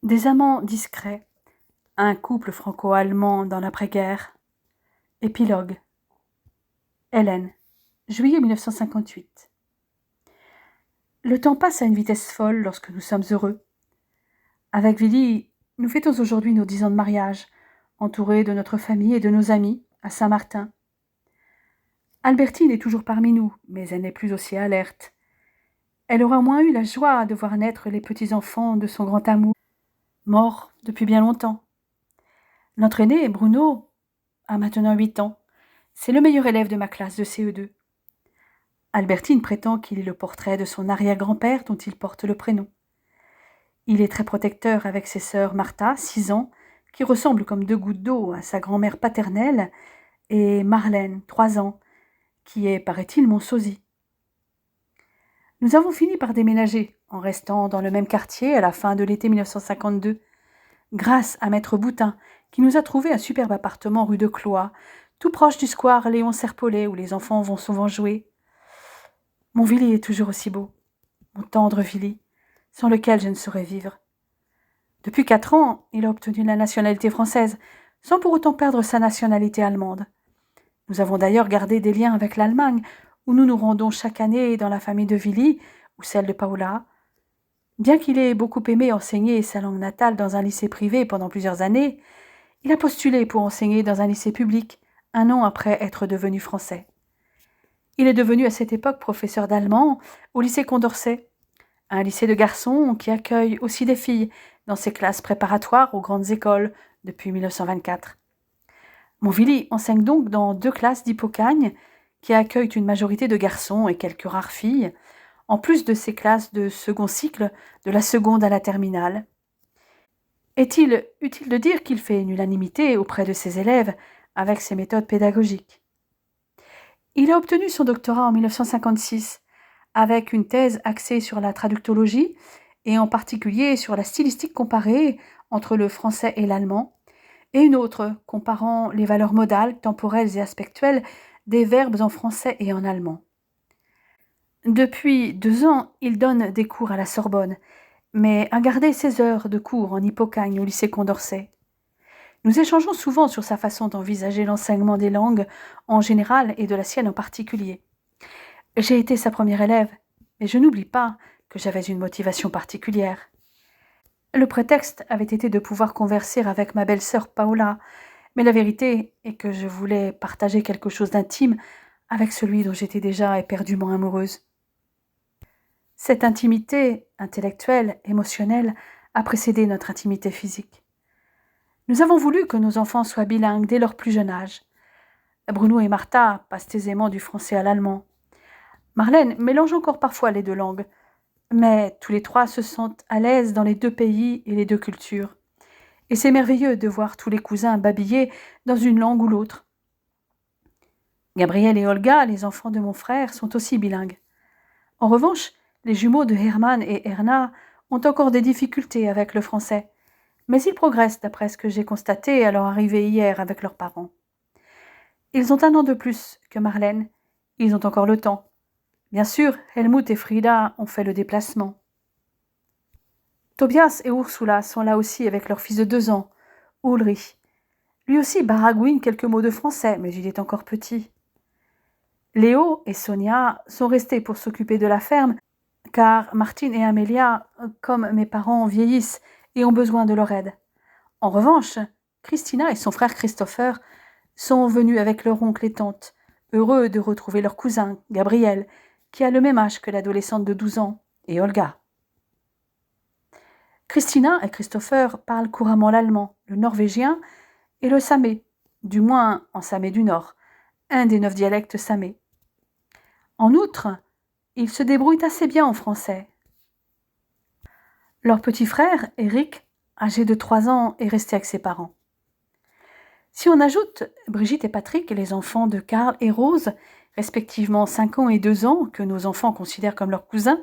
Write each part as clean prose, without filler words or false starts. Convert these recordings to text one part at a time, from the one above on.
Des amants discrets, un couple franco-allemand dans l'après-guerre. Épilogue. Hélène, juillet 1958. Le temps passe à une vitesse folle lorsque nous sommes heureux. Avec Willy, nous fêtons aujourd'hui nos 10 ans de mariage, entourés de notre famille et de nos amis, à Saint-Martin. Albertine est toujours parmi nous, mais elle n'est plus aussi alerte. Elle aura moins eu la joie de voir naître les petits-enfants de son grand amour, mort depuis bien longtemps. Notre aîné, Bruno, a maintenant 8 ans. C'est le meilleur élève de ma classe de CE2. Albertine prétend qu'il est le portrait de son arrière-grand-père dont il porte le prénom. Il est très protecteur avec ses sœurs Martha, 6 ans, qui ressemble comme 2 gouttes d'eau à sa grand-mère paternelle, et Marlène, 3 ans, qui est, paraît-il, mon sosie. Nous avons fini par déménager, en restant dans le même quartier à la fin de l'été 1952, grâce à maître Boutin, qui nous a trouvé un superbe appartement rue de Cloix, tout proche du square Léon Serpollet où les enfants vont souvent jouer. Mon Willy est toujours aussi beau, mon tendre Willy, sans lequel je ne saurais vivre. Depuis 4 ans, il a obtenu la nationalité française, sans pour autant perdre sa nationalité allemande. Nous avons d'ailleurs gardé des liens avec l'Allemagne, où nous nous rendons chaque année dans la famille de Willy ou celle de Paula. Bien qu'il ait beaucoup aimé enseigner sa langue natale dans un lycée privé pendant plusieurs années, il a postulé pour enseigner dans un lycée public, un an après être devenu français. Il est devenu à cette époque professeur d'allemand au lycée Condorcet, un lycée de garçons qui accueille aussi des filles dans ses classes préparatoires aux grandes écoles depuis 1924. Mon Willy enseigne donc dans 2 classes d'Hippocagne qui accueillent une majorité de garçons et quelques rares filles, en plus de ses classes de second cycle, de la seconde à la terminale. Est-il utile de dire qu'il fait une unanimité auprès de ses élèves avec ses méthodes pédagogiques? Il a obtenu son doctorat en 1956 avec une thèse axée sur la traductologie et en particulier sur la stylistique comparée entre le français et l'allemand, et une autre comparant les valeurs modales, temporelles et aspectuelles des verbes en français et en allemand. Depuis 2 ans, il donne des cours à la Sorbonne, mais a gardé ses heures de cours en Hippocagne au lycée Condorcet. Nous échangeons souvent sur sa façon d'envisager l'enseignement des langues en général et de la sienne en particulier. J'ai été sa première élève, mais je n'oublie pas que j'avais une motivation particulière. Le prétexte avait été de pouvoir converser avec ma belle-sœur Paola, mais la vérité est que je voulais partager quelque chose d'intime avec celui dont j'étais déjà éperdument amoureuse. Cette intimité intellectuelle, émotionnelle, a précédé notre intimité physique. Nous avons voulu que nos enfants soient bilingues dès leur plus jeune âge. Bruno et Martha passent aisément du français à l'allemand. Marlène mélange encore parfois les 2 langues, mais tous les 3 se sentent à l'aise dans les 2 pays et les 2 cultures. Et c'est merveilleux de voir tous les cousins babiller dans une langue ou l'autre. Gabriel et Olga, les enfants de mon frère, sont aussi bilingues. En revanche, les jumeaux de Hermann et Erna ont encore des difficultés avec le français, mais ils progressent d'après ce que j'ai constaté à leur arrivée hier avec leurs parents. Ils ont 1 an de plus que Marlène. Ils ont encore le temps. Bien sûr, Helmut et Frida ont fait le déplacement. Tobias et Ursula sont là aussi avec leur fils de 2 ans, Ulrich. Lui aussi baragouine quelques mots de français, mais il est encore petit. Léo et Sonia sont restés pour s'occuper de la ferme, car Martine et Amelia, comme mes parents, vieillissent et ont besoin de leur aide. En revanche, Christina et son frère Christopher sont venus avec leur oncle et tante, heureux de retrouver leur cousin, Gabriel, qui a le même âge que l'adolescente de 12 ans, et Olga. Christina et Christopher parlent couramment l'allemand, le norvégien et le samé, du moins en samé du Nord, un des 9 dialectes samés. En outre, ils se débrouillent assez bien en français. Leur petit frère, Eric, âgé de 3 ans, est resté avec ses parents. Si on ajoute Brigitte et Patrick, les enfants de Karl et Rose, respectivement 5 ans et 2 ans, que nos enfants considèrent comme leurs cousins,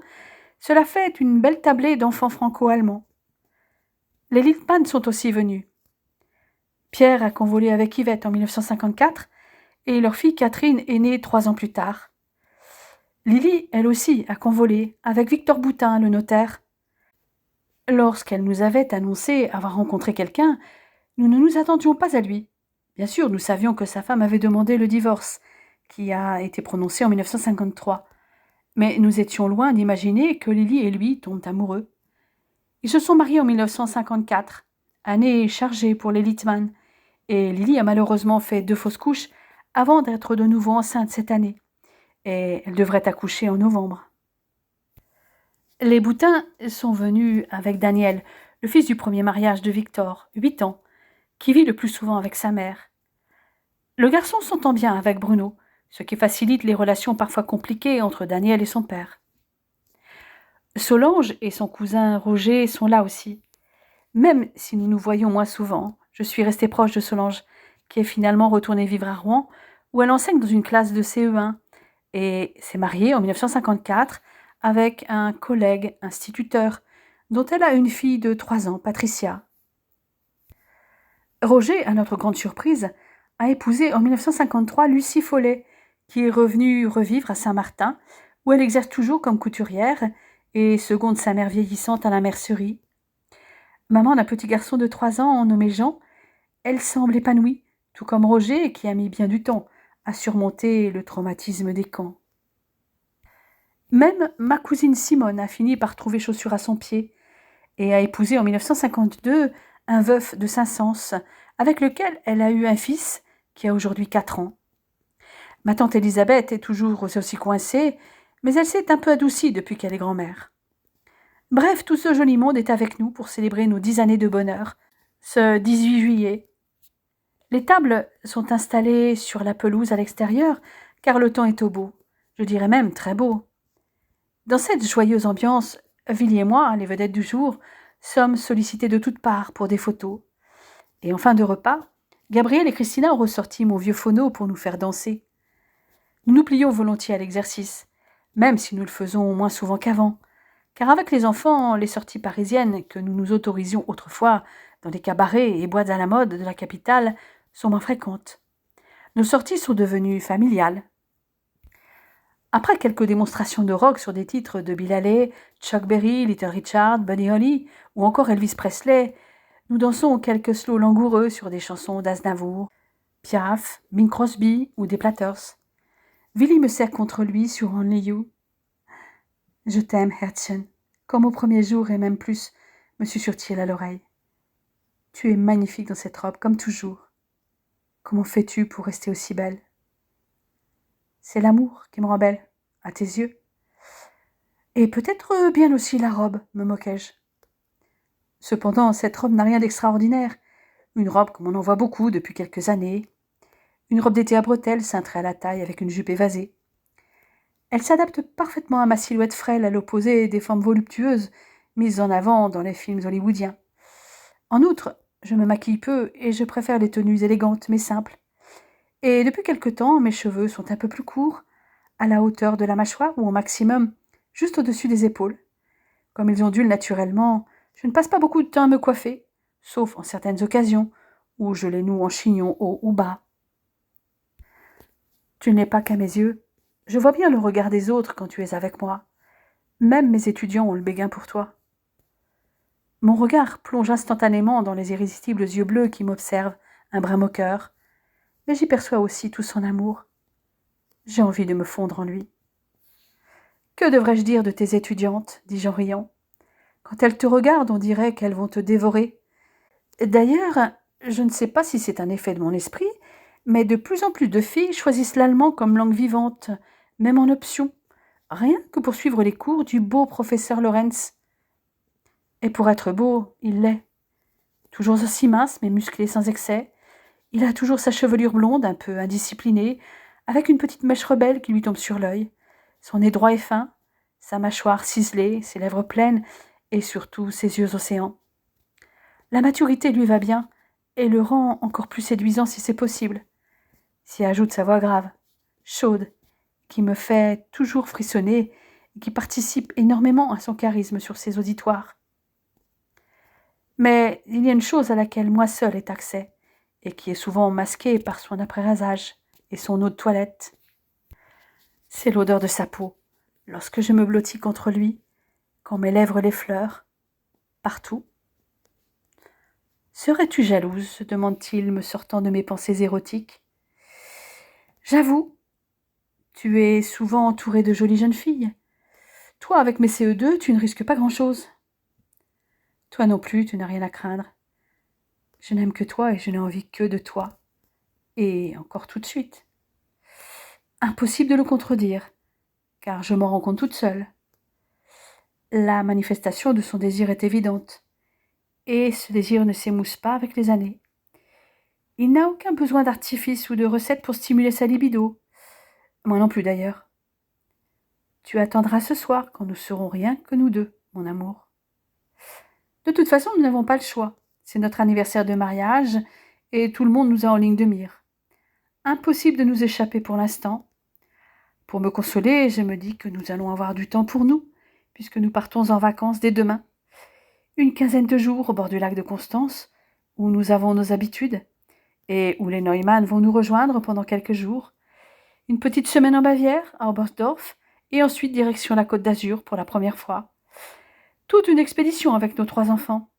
cela fait une belle tablée d'enfants franco-allemands. Les Lippmann sont aussi venus. Pierre a convolé avec Yvette en 1954 et leur fille Catherine est née 3 ans plus tard. Lily, elle aussi, a convolé avec Victor Boutin, le notaire. Lorsqu'elle nous avait annoncé avoir rencontré quelqu'un, nous ne nous attendions pas à lui. Bien sûr, nous savions que sa femme avait demandé le divorce, qui a été prononcé en 1953. Mais nous étions loin d'imaginer que Lily et lui tombent amoureux. Ils se sont mariés en 1954, année chargée pour les Littmann, et Lily a malheureusement fait 2 fausses couches avant d'être de nouveau enceinte cette année, et elle devrait accoucher en novembre. Les Boutins sont venus avec Daniel, le fils du premier mariage de Victor, 8 ans, qui vit le plus souvent avec sa mère. Le garçon s'entend bien avec Bruno, ce qui facilite les relations parfois compliquées entre Daniel et son père. Solange et son cousin Roger sont là aussi. Même si nous nous voyons moins souvent, je suis restée proche de Solange, qui est finalement retournée vivre à Rouen, où elle enseigne dans une classe de CE1 et s'est mariée en 1954 avec un collègue instituteur, dont elle a une fille de 3 ans, Patricia. Roger, à notre grande surprise, a épousé en 1953 Lucie Follet, qui est revenue revivre à Saint-Martin, où elle exerce toujours comme couturière et seconde sa mère vieillissante à la mercerie. Maman d'un petit garçon de 3 ans nommé Jean, elle semble épanouie, tout comme Roger, qui a mis bien du temps à surmonter le traumatisme des camps. Même ma cousine Simone a fini par trouver chaussure à son pied et a épousé en 1952 un veuf de Saint-Saëns, avec lequel elle a eu un fils qui a aujourd'hui 4 ans. Ma tante Elisabeth est toujours aussi coincée, mais elle s'est un peu adoucie depuis qu'elle est grand-mère. Bref, tout ce joli monde est avec nous pour célébrer nos 10 années de bonheur, ce 18 juillet. Les tables sont installées sur la pelouse à l'extérieur, car le temps est au beau, je dirais même très beau. Dans cette joyeuse ambiance, Villy et moi, les vedettes du jour, sommes sollicités de toutes parts pour des photos. Et en fin de repas, Gabriel et Christina ont ressorti mon vieux phono pour nous faire danser. Nous nous plions volontiers à l'exercice, même si nous le faisons moins souvent qu'avant, car avec les enfants, les sorties parisiennes que nous nous autorisions autrefois dans les cabarets et boîtes à la mode de la capitale sont moins fréquentes. Nos sorties sont devenues familiales. Après quelques démonstrations de rock sur des titres de Bill Haley, Chuck Berry, Little Richard, Buddy Holly ou encore Elvis Presley, nous dansons quelques slows langoureux sur des chansons d'Aznavour, Piaf, Bing Crosby ou des Platters. Willy me serre contre lui sur Only You. Je t'aime, Herzchen, comme au premier jour et même plus, me susurre-t-il à l'oreille. Tu es magnifique dans cette robe, comme toujours. Comment fais-tu pour rester aussi belle? C'est l'amour qui me rend belle, à tes yeux. Et peut-être bien aussi la robe, me moquai-je. Cependant, cette robe n'a rien d'extraordinaire. Une robe comme on en voit beaucoup depuis quelques années. Une robe d'été à bretelles cintrée à la taille avec une jupe évasée. Elle s'adapte parfaitement à ma silhouette frêle à l'opposé des formes voluptueuses mises en avant dans les films hollywoodiens. En outre, je me maquille peu et je préfère les tenues élégantes mais simples. Et depuis quelque temps, mes cheveux sont un peu plus courts, à la hauteur de la mâchoire ou au maximum, juste au-dessus des épaules. Comme ils ondulent naturellement, je ne passe pas beaucoup de temps à me coiffer, sauf en certaines occasions où je les noue en chignon haut ou bas. Tu n'es pas qu'à mes yeux. Je vois bien le regard des autres quand tu es avec moi. Même mes étudiants ont le béguin pour toi. Mon regard plonge instantanément dans les irrésistibles yeux bleus qui m'observent, un brin moqueur, mais j'y perçois aussi tout son amour. J'ai envie de me fondre en lui. Que devrais-je dire de tes étudiantes, dis-je en riant. Quand elles te regardent, on dirait qu'elles vont te dévorer. D'ailleurs, je ne sais pas si c'est un effet de mon esprit, mais de plus en plus de filles choisissent l'allemand comme langue vivante, même en option, rien que pour suivre les cours du beau professeur Lorenz. Et pour être beau, il l'est. Toujours aussi mince, mais musclé sans excès. Il a toujours sa chevelure blonde, un peu indisciplinée, avec une petite mèche rebelle qui lui tombe sur l'œil. Son nez droit et fin, sa mâchoire ciselée, ses lèvres pleines, et surtout ses yeux océans. La maturité lui va bien, et le rend encore plus séduisant si c'est possible. S'y ajoute sa voix grave, chaude, qui me fait toujours frissonner et qui participe énormément à son charisme sur ses auditoires. Mais il y a une chose à laquelle moi seule ai accès, et qui est souvent masquée par son après-rasage et son eau de toilette. C'est l'odeur de sa peau, lorsque je me blottis contre lui, quand mes lèvres l'effleurent. partout. Serais-tu jalouse se demande-t-il, me sortant de mes pensées érotiques. J'avoue, tu es souvent entourée de jolies jeunes filles. Toi, avec mes CE2, tu ne risques pas grand-chose. Toi non plus, tu n'as rien à craindre. Je n'aime que toi et je n'ai envie que de toi. Et encore tout de suite. Impossible de le contredire, car je m'en rends compte toute seule. La manifestation de son désir est évidente, et ce désir ne s'émousse pas avec les années. Il n'a aucun besoin d'artifice ou de recette pour stimuler sa libido. Moi non plus d'ailleurs. Tu attendras ce soir quand nous serons rien que nous deux, mon amour. De toute façon, nous n'avons pas le choix. C'est notre anniversaire de mariage et tout le monde nous a en ligne de mire. Impossible de nous échapper pour l'instant. Pour me consoler, je me dis que nous allons avoir du temps pour nous, puisque nous partons en vacances dès demain. Une quinzaine de jours au bord du lac de Constance, où nous avons nos habitudes, et où les Neumann vont nous rejoindre pendant quelques jours. Une petite semaine en Bavière, à Oberstdorf, et ensuite direction la Côte d'Azur pour la première fois. Toute une expédition avec nos 3 enfants.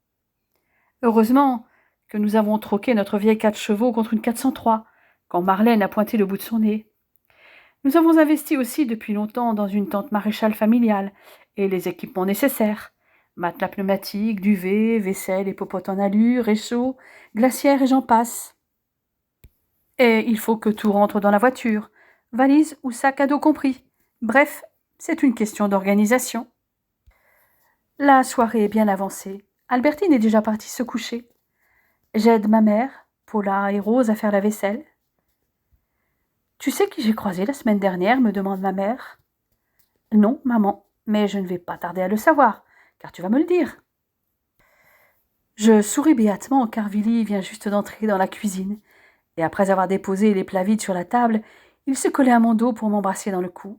Heureusement que nous avons troqué notre vieille 4 chevaux contre une 403, quand Marlène a pointé le bout de son nez. Nous avons investi aussi depuis longtemps dans une tente maréchale familiale et les équipements nécessaires. Matelas pneumatiques, duvet, vaisselle et popote en alu, réchaud, glacière et j'en passe. Et il faut que tout rentre dans la voiture, valise ou sac à dos compris. Bref, c'est une question d'organisation. La soirée est bien avancée. Albertine est déjà partie se coucher. J'aide ma mère, Paula et Rose à faire la vaisselle. Tu sais qui j'ai croisé la semaine dernière, me demande ma mère. Non, maman, mais je ne vais pas tarder à le savoir, car tu vas me le dire. Je souris béatement car Willy vient juste d'entrer dans la cuisine, et après avoir déposé les plats vides sur la table, il se collait à mon dos pour m'embrasser dans le cou.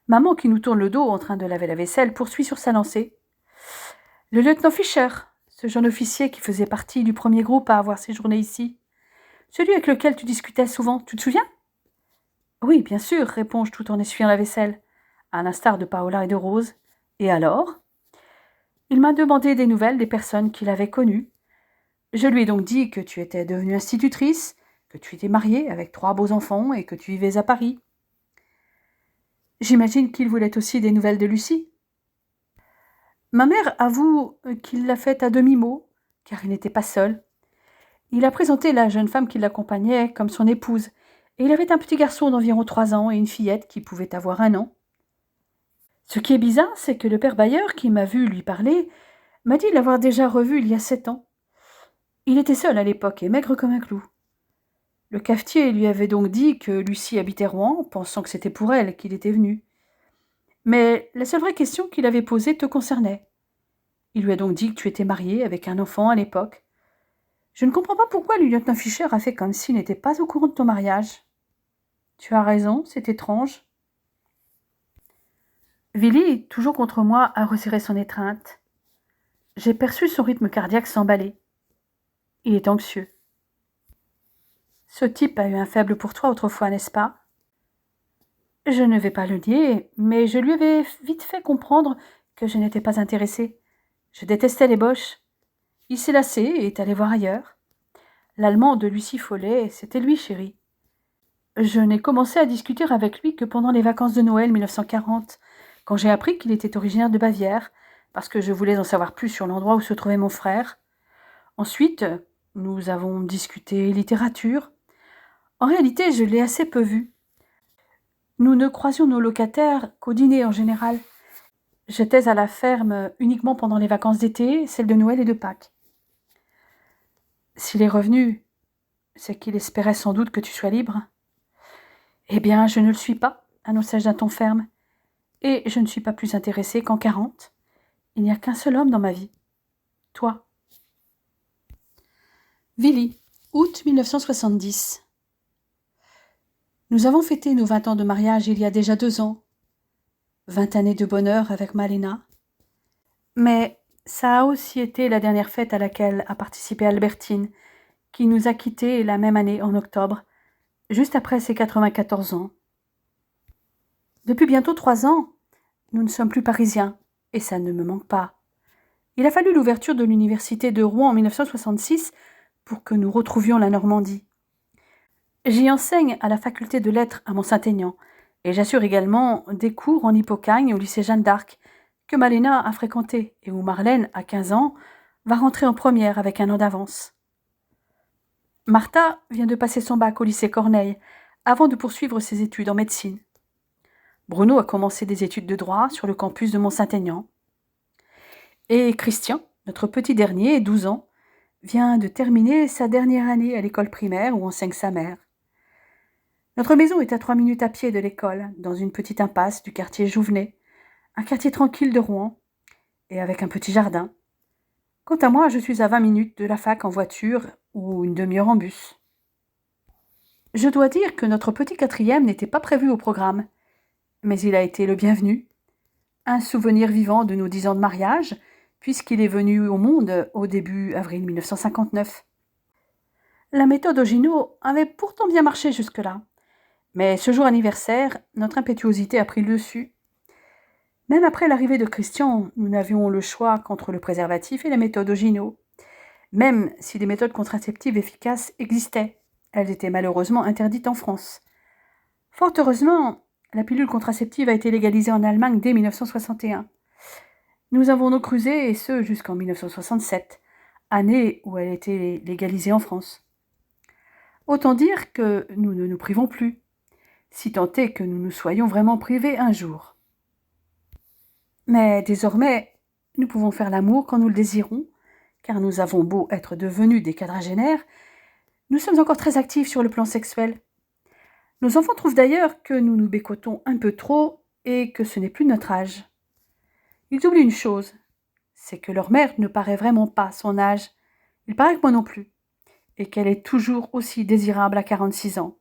Maman, qui nous tourne le dos en train de laver la vaisselle, poursuit sur sa lancée. Le lieutenant Fischer, ce jeune officier qui faisait partie du premier groupe à avoir séjourné ici. Celui avec lequel tu discutais souvent, tu te souviens? Oui, bien sûr, réponds-je tout en essuyant la vaisselle, à l'instar de Paola et de Rose. Et alors? Il m'a demandé des nouvelles des personnes qu'il avait connues. Je lui ai donc dit que tu étais devenue institutrice, que tu étais mariée avec 3 beaux enfants et que tu vivais à Paris. J'imagine qu'il voulait aussi des nouvelles de Lucie. Ma mère avoue qu'il l'a faite à demi-mot, car il n'était pas seul. Il a présenté la jeune femme qui l'accompagnait comme son épouse, et il avait un petit garçon d'environ 3 ans et une fillette qui pouvait avoir 1 an. Ce qui est bizarre, c'est que le père Bayer, qui m'a vu lui parler, m'a dit l'avoir déjà revu il y a 7 ans. Il était seul à l'époque et maigre comme un clou. Le cafetier lui avait donc dit que Lucie habitait Rouen, pensant que c'était pour elle qu'il était venu. Mais la seule vraie question qu'il avait posée te concernait. Il lui a donc dit que tu étais mariée avec un enfant à l'époque. Je ne comprends pas pourquoi le lieutenant Fischer a fait comme s'il n'était pas au courant de ton mariage. Tu as raison, c'est étrange. Willy, toujours contre moi, a resserré son étreinte. J'ai perçu son rythme cardiaque s'emballer. Il est anxieux. Ce type a eu un faible pour toi autrefois, n'est-ce pas? Je ne vais pas le nier, mais je lui avais vite fait comprendre que je n'étais pas intéressée. Je détestais les Boches. Il s'est lassé et est allé voir ailleurs. L'allemand de Lucie Follet, c'était lui, chérie. Je n'ai commencé à discuter avec lui que pendant les vacances de Noël 1940, quand j'ai appris qu'il était originaire de Bavière, parce que je voulais en savoir plus sur l'endroit où se trouvait mon frère. Ensuite, nous avons discuté littérature. En réalité, je l'ai assez peu vu. Nous ne croisions nos locataires qu'au dîner en général. J'étais à la ferme uniquement pendant les vacances d'été, celles de Noël et de Pâques. S'il est revenu, c'est qu'il espérait sans doute que tu sois libre. Eh bien, je ne le suis pas, annonçai-je d'un ton ferme. Et je ne suis pas plus intéressée qu'en 40. Il n'y a qu'un seul homme dans ma vie. Toi. Willy, août 1970. Nous avons fêté nos 20 ans de mariage il y a déjà 2 ans. 20 années de bonheur avec Malena. Mais ça a aussi été la dernière fête à laquelle a participé Albertine, qui nous a quittés la même année en octobre, juste après ses 94 ans. Depuis bientôt 3 ans, nous ne sommes plus parisiens, et ça ne me manque pas. Il a fallu l'ouverture de l'université de Rouen en 1966 pour que nous retrouvions la Normandie. J'y enseigne à la faculté de lettres à Mont-Saint-Aignan et j'assure également des cours en Hippocagne au lycée Jeanne d'Arc que Malena a fréquenté et où Marlène, à 15 ans, va rentrer en première avec un an d'avance. Martha vient de passer son bac au lycée Corneille avant de poursuivre ses études en médecine. Bruno a commencé des études de droit sur le campus de Mont-Saint-Aignan. Et Christian, notre petit dernier, 12 ans, vient de terminer sa dernière année à l'école primaire où enseigne sa mère. Notre maison est à 3 minutes à pied de l'école, dans une petite impasse du quartier Jouvenet, un quartier tranquille de Rouen, et avec un petit jardin. Quant à moi, je suis à 20 minutes de la fac en voiture ou une demi-heure en bus. Je dois dire que notre petit quatrième n'était pas prévu au programme, mais il a été le bienvenu. Un souvenir vivant de nos 10 ans de mariage, puisqu'il est venu au monde au début avril 1959. La méthode Ogino avait pourtant bien marché jusque-là. Mais ce jour anniversaire, notre impétuosité a pris le dessus. Même après l'arrivée de Christian, nous n'avions le choix qu'entre le préservatif et la méthode Ogino. Même si des méthodes contraceptives efficaces existaient, elles étaient malheureusement interdites en France. Fort heureusement, la pilule contraceptive a été légalisée en Allemagne dès 1961. Nous avons nos crusés, et ce jusqu'en 1967, année où elle était légalisée en France. Autant dire que nous ne nous privons plus, si tant est que nous nous soyons vraiment privés un jour. Mais désormais, nous pouvons faire l'amour quand nous le désirons, car nous avons beau être devenus des quadragénaires, nous sommes encore très actifs sur le plan sexuel. Nos enfants trouvent d'ailleurs que nous nous bécotons un peu trop et que ce n'est plus notre âge. Ils oublient une chose, c'est que leur mère ne paraît vraiment pas son âge. Il paraît que moi non plus, et qu'elle est toujours aussi désirable à 46 ans.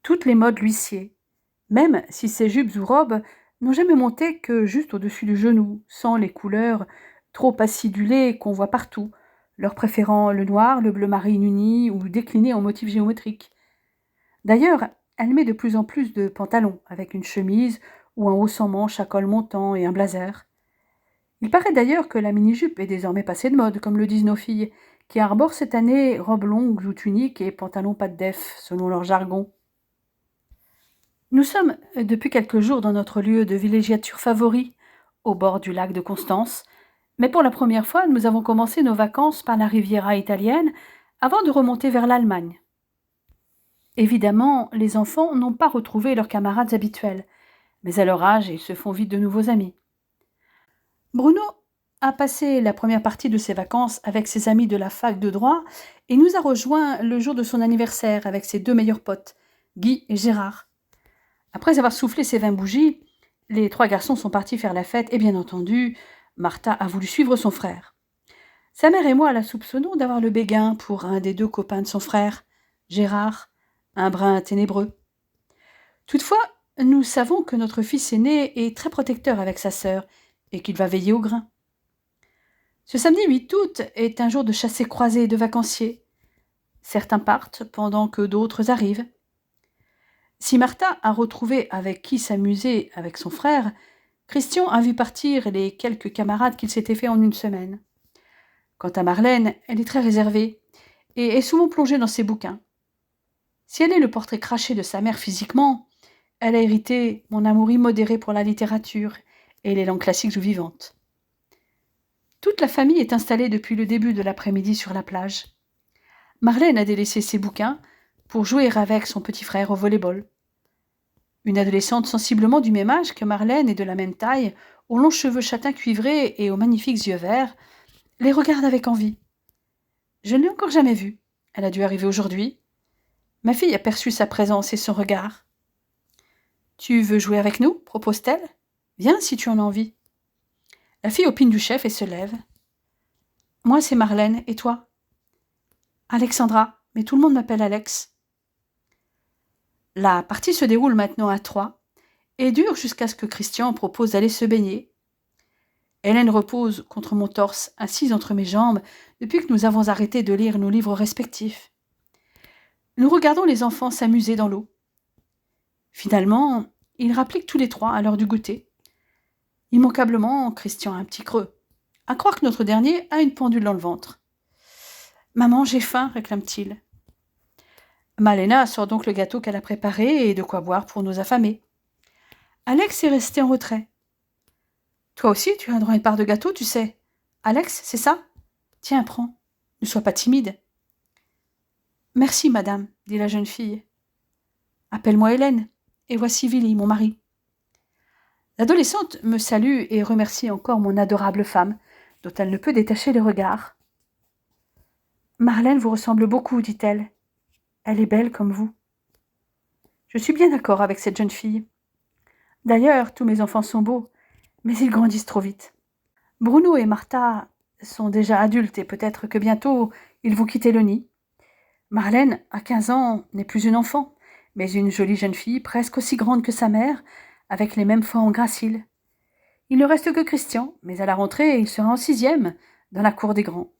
Toutes les modes l'huissier, même si ses jupes ou robes n'ont jamais monté que juste au-dessus du genou, sans les couleurs trop acidulées qu'on voit partout, leur préférant le noir, le bleu marine uni ou décliné en motifs géométriques. D'ailleurs, elle met de plus en plus de pantalons, avec une chemise ou un haut sans manches à col montant et un blazer. Il paraît d'ailleurs que la mini-jupe est désormais passée de mode, comme le disent nos filles, qui arborent cette année robes longues ou tuniques et pantalons pas de def, selon leur jargon. Nous sommes depuis quelques jours dans notre lieu de villégiature favori, au bord du lac de Constance, mais pour la première fois, nous avons commencé nos vacances par la Riviera italienne avant de remonter vers l'Allemagne. Évidemment, les enfants n'ont pas retrouvé leurs camarades habituels, mais à leur âge, ils se font vite de nouveaux amis. Bruno a passé la première partie de ses vacances avec ses amis de la fac de droit et nous a rejoints le jour de son anniversaire avec ses 2 meilleurs potes, Guy et Gérard. Après avoir soufflé ses 20 bougies, les 3 garçons sont partis faire la fête et bien entendu, Martha a voulu suivre son frère. Sa mère et moi la soupçonnons d'avoir le béguin pour un des 2 copains de son frère, Gérard, un brin ténébreux. Toutefois, nous savons que notre fils aîné est très protecteur avec sa sœur et qu'il va veiller au grain. Ce samedi 8 août est un jour de chassés-croisés et de vacanciers. Certains partent pendant que d'autres arrivent. Si Martha a retrouvé avec qui s'amuser avec son frère, Christian a vu partir les quelques camarades qu'il s'était fait en une semaine. Quant à Marlène, elle est très réservée et est souvent plongée dans ses bouquins. Si elle est le portrait craché de sa mère physiquement, elle a hérité mon amour immodéré pour la littérature et les langues classiques ou vivantes. Toute la famille est installée depuis le début de l'après-midi sur la plage. Marlène a délaissé ses bouquins pour jouer avec son petit frère au volley-ball. Une adolescente sensiblement du même âge que Marlène et de la même taille, aux longs cheveux châtains cuivrés et aux magnifiques yeux verts, les regarde avec envie. Je ne l'ai encore jamais vue. Elle a dû arriver aujourd'hui. Ma fille aperçut sa présence et son regard. « Tu veux jouer avec nous ?» propose-t-elle. « Viens si tu en as envie. » La fille opine du chef et se lève. « Moi, c'est Marlène, et toi ?»« Alexandra, mais tout le monde m'appelle Alex. » La partie se déroule maintenant à 3 et dure jusqu'à ce que Christian propose d'aller se baigner. Hélène repose contre mon torse, assise entre mes jambes, depuis que nous avons arrêté de lire nos livres respectifs. Nous regardons les enfants s'amuser dans l'eau. Finalement, ils rappliquent tous les 3 à l'heure du goûter. Immanquablement, Christian a un petit creux. À croire que notre dernier a une pendule dans le ventre. Maman, j'ai faim, réclame-t-il. Malena sort donc le gâteau qu'elle a préparé et de quoi boire pour nous affamer. Alex est resté en retrait. Toi aussi, tu as droit à une part de gâteau, tu sais. Alex, c'est ça? Tiens, prends. Ne sois pas timide. Merci, madame, dit la jeune fille. Appelle-moi Hélène, et voici Willy, mon mari. L'adolescente me salue et remercie encore mon adorable femme, dont elle ne peut détacher les regards. Marlène vous ressemble beaucoup, dit-elle. Elle est belle comme vous. Je suis bien d'accord avec cette jeune fille. D'ailleurs, tous mes enfants sont beaux, mais ils grandissent trop vite. Bruno et Martha sont déjà adultes et peut-être que bientôt ils vont quitter le nid. Marlène, à 15 ans, n'est plus une enfant, mais une jolie jeune fille presque aussi grande que sa mère, avec les mêmes formes graciles. Il ne reste que Christian, mais à la rentrée, il sera en 6e, dans la cour des grands.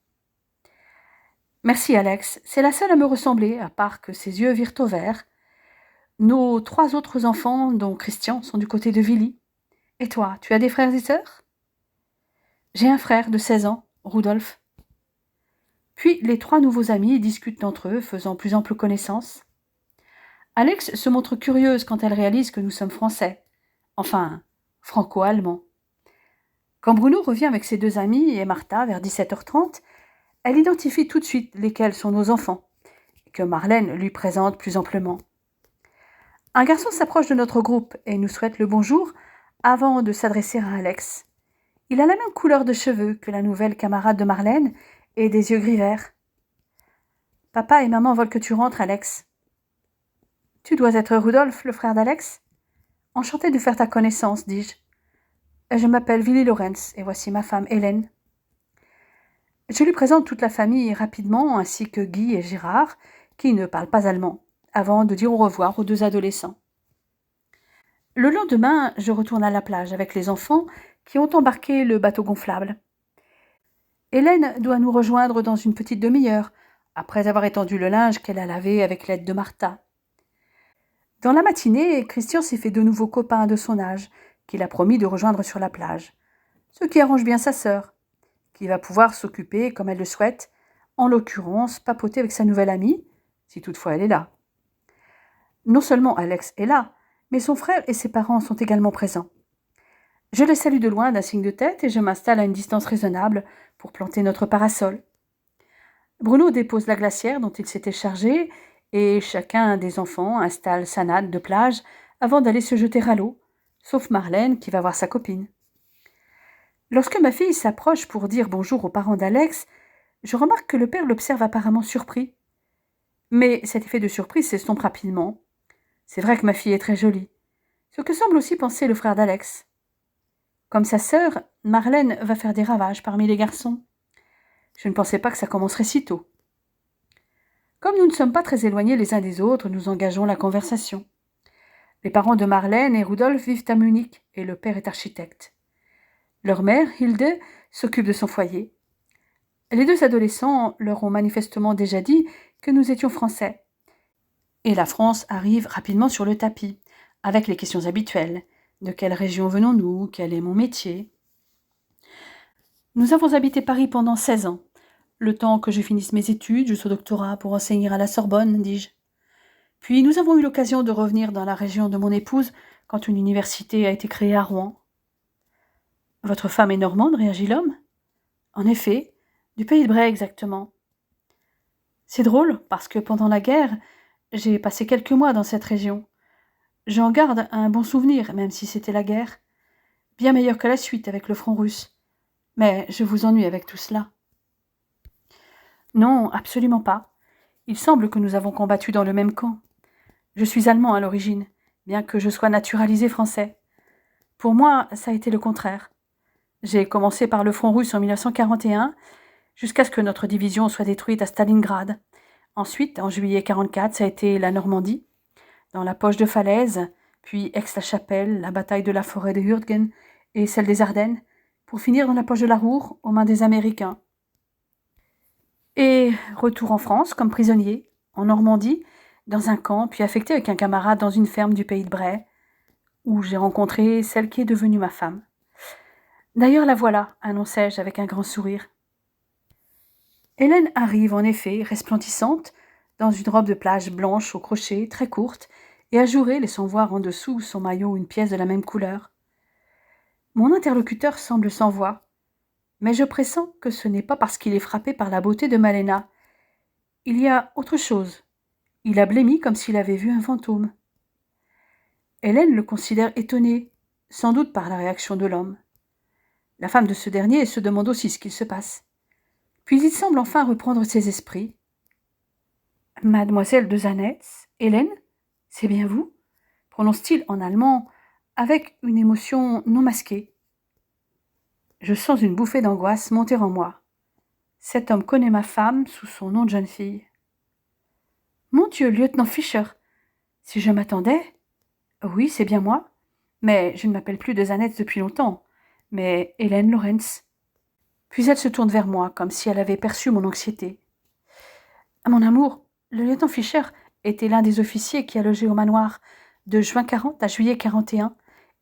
Merci Alex, c'est la seule à me ressembler, à part que ses yeux virent au vert. Nos 3 autres enfants, dont Christian, sont du côté de Willy. Et toi, tu as des frères et sœurs? J'ai un frère de 16 ans, Rudolf. Puis les 3 nouveaux amis discutent entre eux, faisant plus ample connaissance. Alex se montre curieuse quand elle réalise que nous sommes français. Enfin, franco-allemands. Quand Bruno revient avec ses 2 amis et Martha vers 17h30, elle identifie tout de suite lesquels sont nos enfants, que Marlène lui présente plus amplement. Un garçon s'approche de notre groupe et nous souhaite le bonjour avant de s'adresser à Alex. Il a la même couleur de cheveux que la nouvelle camarade de Marlène et des yeux gris-verts. « Papa et maman veulent que tu rentres, Alex. »« Tu dois être Rudolf, le frère d'Alex ?»« Enchanté de faire ta connaissance, dis-je. Je m'appelle Willy Lorenz et voici ma femme Hélène. » Je lui présente toute la famille rapidement, ainsi que Guy et Gérard, qui ne parlent pas allemand, avant de dire au revoir aux 2 adolescents. Le lendemain, je retourne à la plage avec les enfants qui ont embarqué le bateau gonflable. Hélène doit nous rejoindre dans une petite demi-heure, après avoir étendu le linge qu'elle a lavé avec l'aide de Martha. Dans la matinée, Christian s'est fait de nouveaux copains de son âge, qu'il a promis de rejoindre sur la plage, ce qui arrange bien sa sœur, qui va pouvoir s'occuper comme elle le souhaite, en l'occurrence papoter avec sa nouvelle amie, si toutefois elle est là. Non seulement Alex est là, mais son frère et ses parents sont également présents. Je les salue de loin d'un signe de tête et je m'installe à une distance raisonnable pour planter notre parasol. Bruno dépose la glacière dont il s'était chargé et chacun des enfants installe sa natte de plage avant d'aller se jeter à l'eau, sauf Marlène qui va voir sa copine. Lorsque ma fille s'approche pour dire bonjour aux parents d'Alex, je remarque que le père l'observe apparemment surpris. Mais cet effet de surprise s'estompe rapidement. C'est vrai que ma fille est très jolie, ce que semble aussi penser le frère d'Alex. Comme sa sœur, Marlène va faire des ravages parmi les garçons. Je ne pensais pas que ça commencerait si tôt. Comme nous ne sommes pas très éloignés les uns des autres, nous engageons la conversation. Les parents de Marlène et Rudolf vivent à Munich et le père est architecte. Leur mère, Hilde, s'occupe de son foyer. Les 2 adolescents leur ont manifestement déjà dit que nous étions français. Et la France arrive rapidement sur le tapis, avec les questions habituelles. De quelle région venons-nous? Quel est mon métier? Nous avons habité Paris pendant 16 ans. Le temps que je finisse mes études jusqu'au doctorat pour enseigner à la Sorbonne, dis-je. Puis nous avons eu l'occasion de revenir dans la région de mon épouse quand une université a été créée à Rouen. « Votre femme est normande ?» réagit l'homme. « En effet, du pays de Bray exactement. » C'est drôle parce que pendant la guerre, j'ai passé quelques mois dans cette région. J'en garde un bon souvenir, même si c'était la guerre. Bien meilleur que la suite avec le front russe. Mais je vous ennuie avec tout cela. Non, absolument pas. Il semble que nous avons combattu dans le même camp. Je suis allemand à l'origine, bien que je sois naturalisé français. Pour moi, ça a été le contraire. J'ai commencé par le front russe en 1941, jusqu'à ce que notre division soit détruite à Stalingrad. Ensuite, en juillet 1944, ça a été la Normandie, dans la poche de Falaise, puis Aix-la-Chapelle, la bataille de la forêt de Hürtgen et celle des Ardennes, pour finir dans la poche de la Ruhr, aux mains des Américains. Et retour en France comme prisonnier, en Normandie, dans un camp, puis affecté avec un camarade dans une ferme du pays de Bray, où j'ai rencontré celle qui est devenue ma femme. D'ailleurs, la voilà, annonçai-je avec un grand sourire. Hélène arrive en effet, resplendissante, dans une robe de plage blanche au crochet, très courte, et ajourée, laissant voir en dessous son maillot une pièce de la même couleur. Mon interlocuteur semble sans voix, mais je pressens que ce n'est pas parce qu'il est frappé par la beauté de Malena. Il y a autre chose. Il a blêmi comme s'il avait vu un fantôme. Hélène le considère étonné, sans doute par la réaction de l'homme. La femme de ce dernier se demande aussi ce qu'il se passe. Puis il semble enfin reprendre ses esprits. « Mademoiselle de Zanetz, Hélène, c'est bien vous ?» prononce-t-il en allemand, avec une émotion non masquée. Je sens une bouffée d'angoisse monter en moi. Cet homme connaît ma femme sous son nom de jeune fille. Mon Dieu, lieutenant Fischer, si je m'attendais... Oui, c'est bien moi, mais je ne m'appelle plus de Zanetz depuis longtemps, mais Hélène Lorenz. Puis elle se tourne vers moi, comme si elle avait perçu mon anxiété. Mon amour, le lieutenant Fischer était l'un des officiers qui a logé au manoir de juin 40 à juillet 41,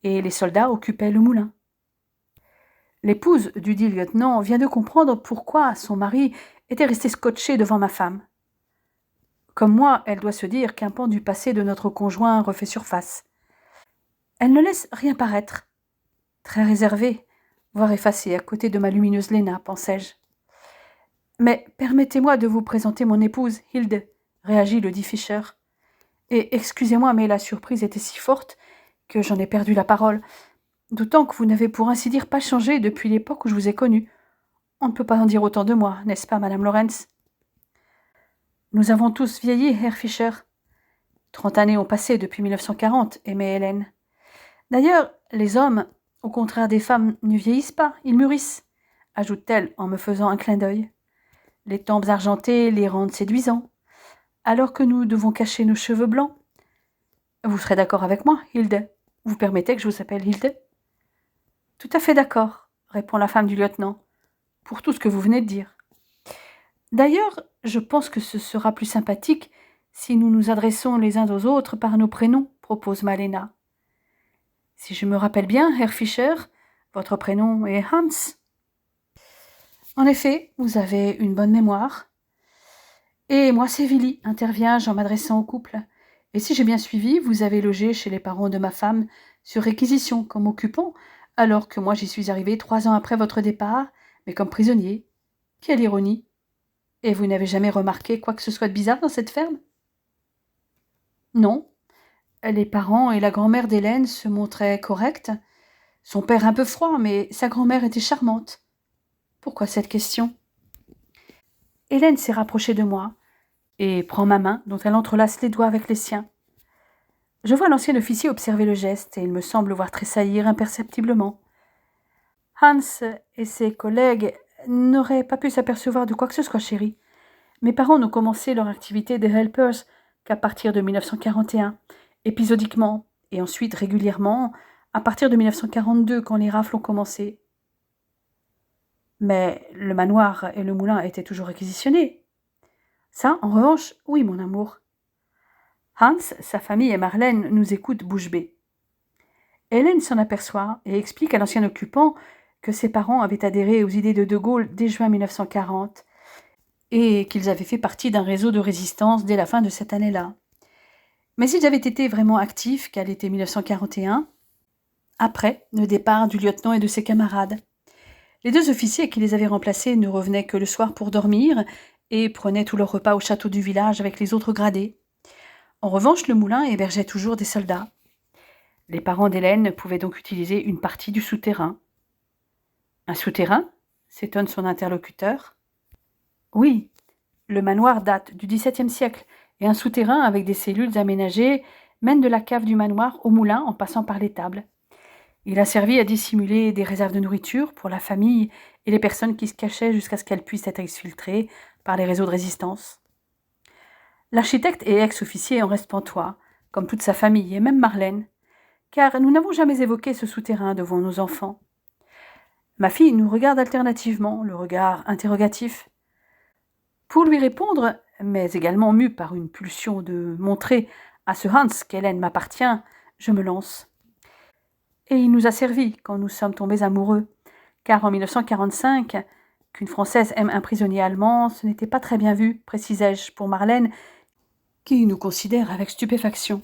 et les soldats occupaient le moulin. L'épouse du dit lieutenant vient de comprendre pourquoi son mari était resté scotché devant ma femme. Comme moi, elle doit se dire qu'un pan du passé de notre conjoint refait surface. Elle ne laisse rien paraître. Très réservée, voire effacée à côté de ma lumineuse Léna, pensais-je. Mais permettez-moi de vous présenter mon épouse, Hilde, réagit le dit Fischer. Et excusez-moi, mais la surprise était si forte que j'en ai perdu la parole, d'autant que vous n'avez pour ainsi dire pas changé depuis l'époque où je vous ai connue. On ne peut pas en dire autant de moi, n'est-ce pas, Madame Lorenz? Nous avons tous vieilli, Herr Fischer. 30 années ont passé depuis 1940, aimait Hélène. D'ailleurs, les hommes, au contraire des femmes, ne vieillissent pas, ils mûrissent, ajoute-t-elle en me faisant un clin d'œil. Les tempes argentées les rendent séduisants, alors que nous devons cacher nos cheveux blancs. Vous serez d'accord avec moi, Hilde? Vous permettez que je vous appelle Hilde? Tout à fait d'accord, répond la femme du lieutenant, pour tout ce que vous venez de dire. D'ailleurs, je pense que ce sera plus sympathique si nous nous adressons les uns aux autres par nos prénoms, propose Malena. Si je me rappelle bien, Herr Fischer, votre prénom est Hans. En effet, vous avez une bonne mémoire. Et moi, c'est Willy, intervient-je en m'adressant au couple. Et si j'ai bien suivi, vous avez logé chez les parents de ma femme sur réquisition comme occupant, alors que moi j'y suis arrivé 3 ans après votre départ, mais comme prisonnier. Quelle ironie! Et vous n'avez jamais remarqué quoi que ce soit de bizarre dans cette ferme? Non. Les parents et la grand-mère d'Hélène se montraient corrects. Son père un peu froid, mais sa grand-mère était charmante. Pourquoi cette question? Hélène s'est rapprochée de moi et prend ma main, dont elle entrelace les doigts avec les siens. Je vois l'ancien officier observer le geste et il me semble voir tressaillir imperceptiblement. Hans et ses collègues n'auraient pas pu s'apercevoir de quoi que ce soit, chérie. Mes parents n'ont commencé leur activité de helpers qu'à partir de 1941, épisodiquement, et ensuite régulièrement, à partir de 1942, quand les rafles ont commencé. Mais le manoir et le moulin étaient toujours réquisitionnés. Ça, en revanche, oui, mon amour. Hans, sa famille et Marlène nous écoutent bouche bée. Hélène s'en aperçoit et explique à l'ancien occupant que ses parents avaient adhéré aux idées de Gaulle dès juin 1940 et qu'ils avaient fait partie d'un réseau de résistance dès la fin de cette année-là. Mais ils avaient été vraiment actifs qu'à l'été 1941, après le départ du lieutenant et de ses camarades. Les 2 officiers qui les avaient remplacés ne revenaient que le soir pour dormir et prenaient tout leur repas au château du village avec les autres gradés. En revanche, le moulin hébergeait toujours des soldats. Les parents d'Hélène pouvaient donc utiliser une partie du souterrain. Un souterrain? S'étonne son interlocuteur. Oui, le manoir date du XVIIe siècle et un souterrain avec des cellules aménagées mène de la cave du manoir au moulin en passant par l'étable. Il a servi à dissimuler des réserves de nourriture pour la famille et les personnes qui se cachaient jusqu'à ce qu'elles puissent être exfiltrées par les réseaux de résistance. L'architecte et ex-officier en reste pantois, comme toute sa famille et même Marlène, car nous n'avons jamais évoqué ce souterrain devant nos enfants. Ma fille nous regarde alternativement, le regard interrogatif. Pour lui répondre, mais également mue par une pulsion de montrer à ce Hans qu'Hélène m'appartient, je me lance. Et il nous a servi quand nous sommes tombés amoureux, car en 1945, qu'une Française aime un prisonnier allemand, ce n'était pas très bien vu, précisai-je pour Marlène, qui nous considère avec stupéfaction.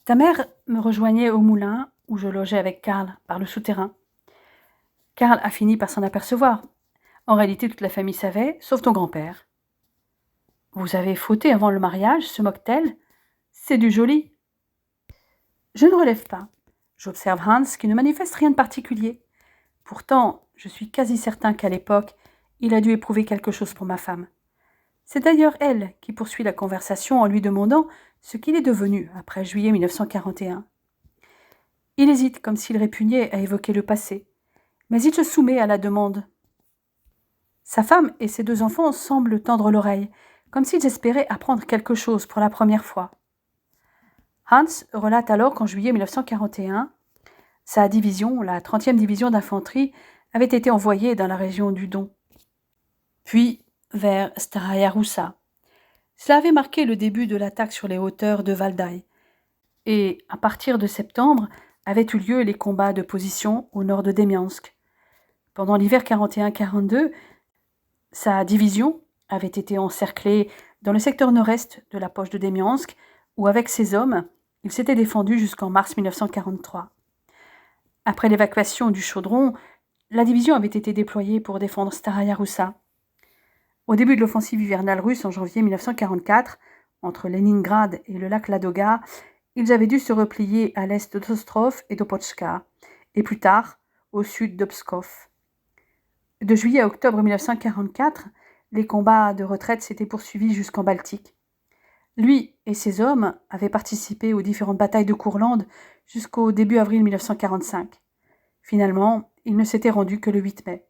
Ta mère me rejoignait au moulin, où je logeais avec Karl, par le souterrain. Karl a fini par s'en apercevoir. En réalité, toute la famille savait, sauf ton grand-père. Vous avez fauté avant le mariage, se moque-t-elle. C'est du joli. Je ne relève pas. J'observe Hans qui ne manifeste rien de particulier. Pourtant, je suis quasi certain qu'à l'époque, il a dû éprouver quelque chose pour ma femme. C'est d'ailleurs elle qui poursuit la conversation en lui demandant ce qu'il est devenu après juillet 1941. Il hésite comme s'il répugnait à évoquer le passé, mais il se soumet à la demande. Sa femme et ses 2 enfants semblent tendre l'oreille, comme s'ils espéraient apprendre quelque chose pour la première fois. Hans relate alors qu'en juillet 1941, sa division, la 30e division d'infanterie, avait été envoyée dans la région du Don, puis vers Staraja Russa. Cela avait marqué le début de l'attaque sur les hauteurs de Valdai, et à partir de septembre avaient eu lieu les combats de position au nord de Demiansk. Pendant l'hiver 41-42, sa division avait été encerclée dans le secteur nord-est de la poche de Demiansk, où avec ses hommes, il s'était défendu jusqu'en mars 1943. Après l'évacuation du chaudron, la division avait été déployée pour défendre Staraja Russa. Au début de l'offensive hivernale russe en janvier 1944, entre Leningrad et le lac Ladoga, ils avaient dû se replier à l'est d'Ostrov et d'Opochka, et plus tard, au sud d'Obskov. De juillet à octobre 1944, les combats de retraite s'étaient poursuivis jusqu'en Baltique. Lui et ses hommes avaient participé aux différentes batailles de Courlande jusqu'au début avril 1945. Finalement, ils ne s'étaient rendus que le 8 mai.